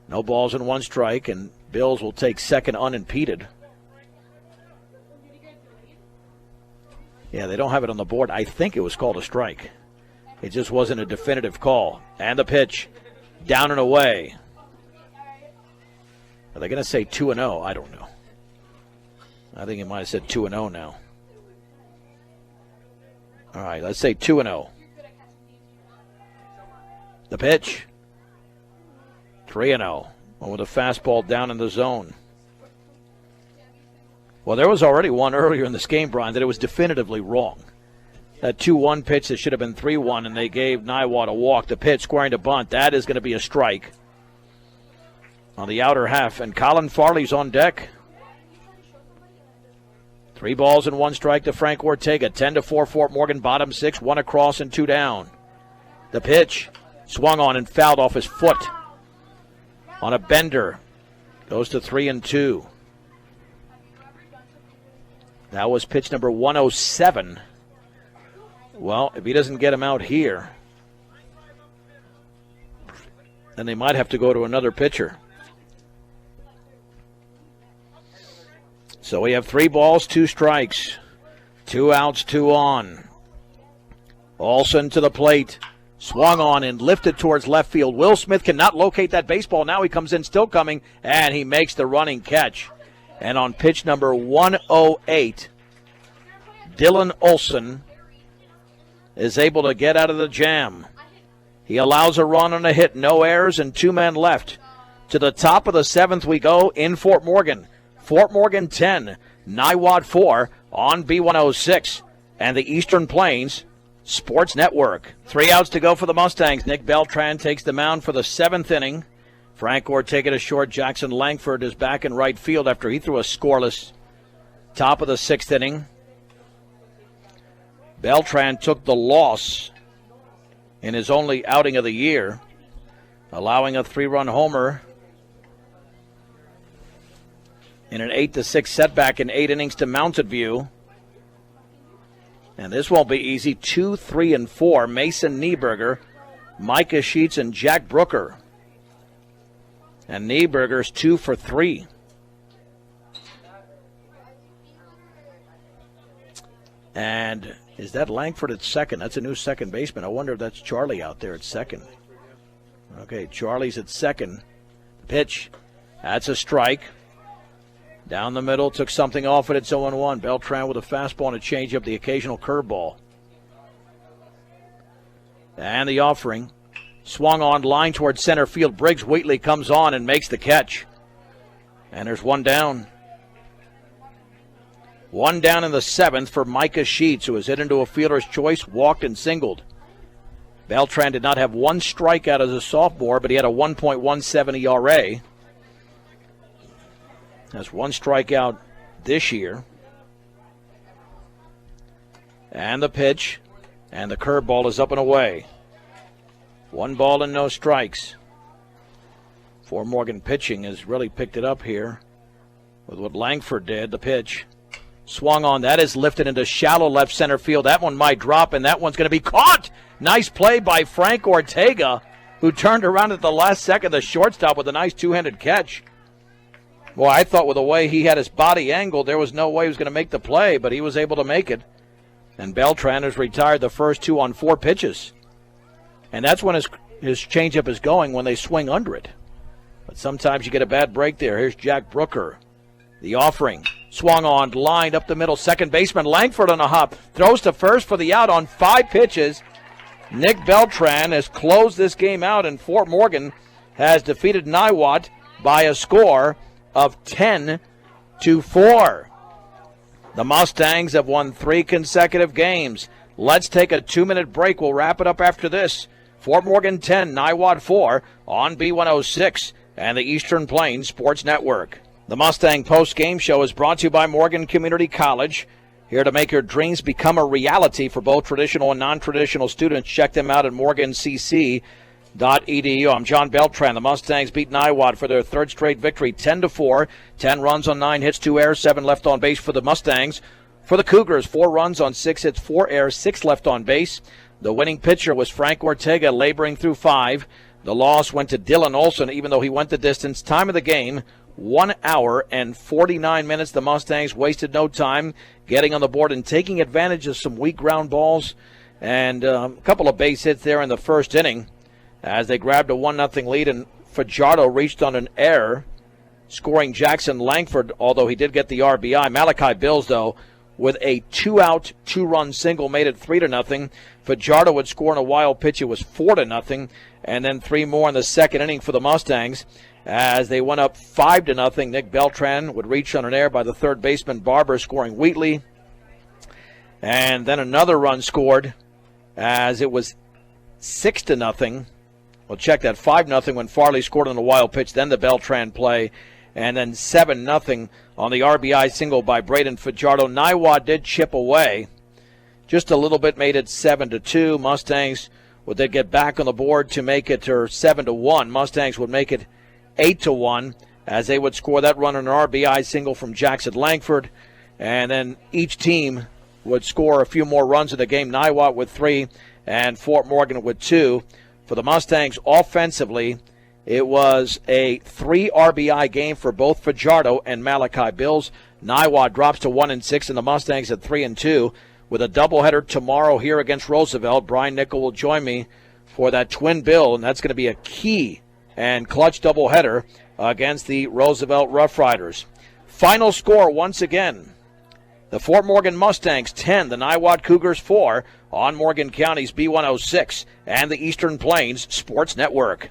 No balls and 1 strike, and Bills will take second unimpeded. Yeah, they don't have it on the board. I think it was called a strike. It just wasn't a definitive call. And the pitch. Down and away. Are they going to say 2-0? I don't know. I think it might have said 2-0 now. All right, let's say 2-0. The pitch. 3-0. One with a fastball down in the zone. Well, there was already one earlier in this game, Brian, that it was definitively wrong. That 2-1 pitch that should have been 3-1, and they gave Niwot a walk. The pitch squaring to bunt. That is going to be a strike on the outer half. And Colin Farley's on deck. 3 balls and 1 strike to Frank Ortega. 10-4 Fort Morgan, bottom 6. 1 across and 2 down. The pitch swung on and fouled off his foot on a bender. Goes to 3-2. That was pitch number 107. Well, if he doesn't get him out here, then they might have to go to another pitcher. So we have 3 balls, 2 strikes, 2 outs, 2 on. Olsen to the plate, swung on and lifted towards left field. Will Smith cannot locate that baseball. Now he comes in, still coming, and he makes the running catch. And on pitch number 108, Dylan Olsen is able to get out of the jam. He allows a run on a hit, no errors, and 2 men left. To the top of the 7th we go in Fort Morgan. Fort Morgan 10, Niwot 4 on B106 and the Eastern Plains Sports Network. 3 outs to go for the Mustangs. Nick Beltran takes the mound for the 7th inning. Frank Ortega to short. Jackson Langford is back in right field after he threw a scoreless top of the 6th inning. Beltran took the loss in his only outing of the year, allowing a 3-run homer in an 8-6 setback in 8 innings to Mountain View. And this won't be easy. 2, 3, and 4. Mason Kneeberger, Micah Sheets, and Jack Brooker. And Kneeberger's 2 for 3. And is that Langford at second? That's a new second baseman. I wonder if that's Charlie out there at second. Okay, Charlie's at second. Pitch. That's a strike. Down the middle, took something off it. It's 0-1. Beltran with a fastball and a changeup, the occasional curveball. And the offering. Swung on, line towards center field. Briggs Wheatley comes on and makes the catch. And there's 1 down. 1 down in the 7th for Micah Sheets, who was hit into a fielder's choice, walked and singled. Beltran did not have 1 strikeout as a sophomore, but he had a 1.17 ERA. Has 1 strikeout this year. And the pitch. And the curveball is up and away. 1 ball and no strikes. Fort Morgan pitching has really picked it up here with what Langford did. The pitch swung on. That is lifted into shallow left center field. That one might drop, and that one's going to be caught. Nice play by Frank Ortega, who turned around at the last second, the shortstop, with a nice two-handed catch. Well, I thought with the way he had his body angled, there was no way he was going to make the play, but he was able to make it. And Beltran has retired the first 2 on 4 pitches. And that's when his changeup is going, when they swing under it. But sometimes you get a bad break there. Here's Jack Brooker. The offering. Swung on, lined up the middle. Second baseman Langford on a hop. Throws to first for the out on 5 pitches. Nick Beltran has closed this game out, and Fort Morgan has defeated Niwot by a score of 10-4. The Mustangs have won 3 consecutive games. Let's take a 2-minute break. We'll wrap it up after this. Fort Morgan 10, Niwot 4 on B106 and the Eastern Plains Sports Network. The Mustang post-game show is brought to you by Morgan Community College. Here to make your dreams become a reality for both traditional and non-traditional students. Check them out at morgancc.edu. I'm John Beltran. The Mustangs beat Niwot for their 3rd straight victory, 10-4. 10 runs on 9 hits, 2 errors, 7 left on base for the Mustangs. For the Cougars, 4 runs on 6 hits, 4 errors, 6 left on base. The winning pitcher was Frank Ortega, laboring through 5. The loss went to Dylan Olson, even though he went the distance. Time of the game, 1 hour and 49 minutes. The Mustangs wasted no time getting on the board and taking advantage of some weak ground balls and a couple of base hits there in the first inning as they grabbed a 1-0 lead, and Fajardo reached on an error, scoring Jackson Langford, although he did get the RBI. Malachi Bills, though, with a 2-out, 2-run single, made it 3-0. Fajardo would score in a wild pitch. It was 4-0, and then 3 more in the second inning for the Mustangs as they went up 5-0. Nick Beltran would reach on an error by the third baseman Barber, scoring Wheatley. And then another run scored as it was 6-0. We'll check that, 5-0 when Farley scored on a wild pitch, then the Beltran play, and then 7-0 on the RBI single by Braden Fajardo. Niwot did chip away just a little bit, made it 7-2. Mustangs would then get back on the board to make it 7-1. Mustangs would make it 8-1 as they would score that run on an RBI single from Jackson Langford, and then each team would score a few more runs in the game. Niwot with 3 and Fort Morgan with 2. For the Mustangs offensively, it was a 3 RBI game for both Fajardo and Malachi Bills. Niwot drops to 1-6, and the Mustangs at 3-2 with a doubleheader tomorrow here against Roosevelt. Brian Nickel will join me for that twin bill, and that's going to be a key and clutch doubleheader against the Roosevelt Rough Riders. Final score once again: the Fort Morgan Mustangs 10, the Niwot Cougars 4 on Morgan County's B106 and the Eastern Plains Sports Network.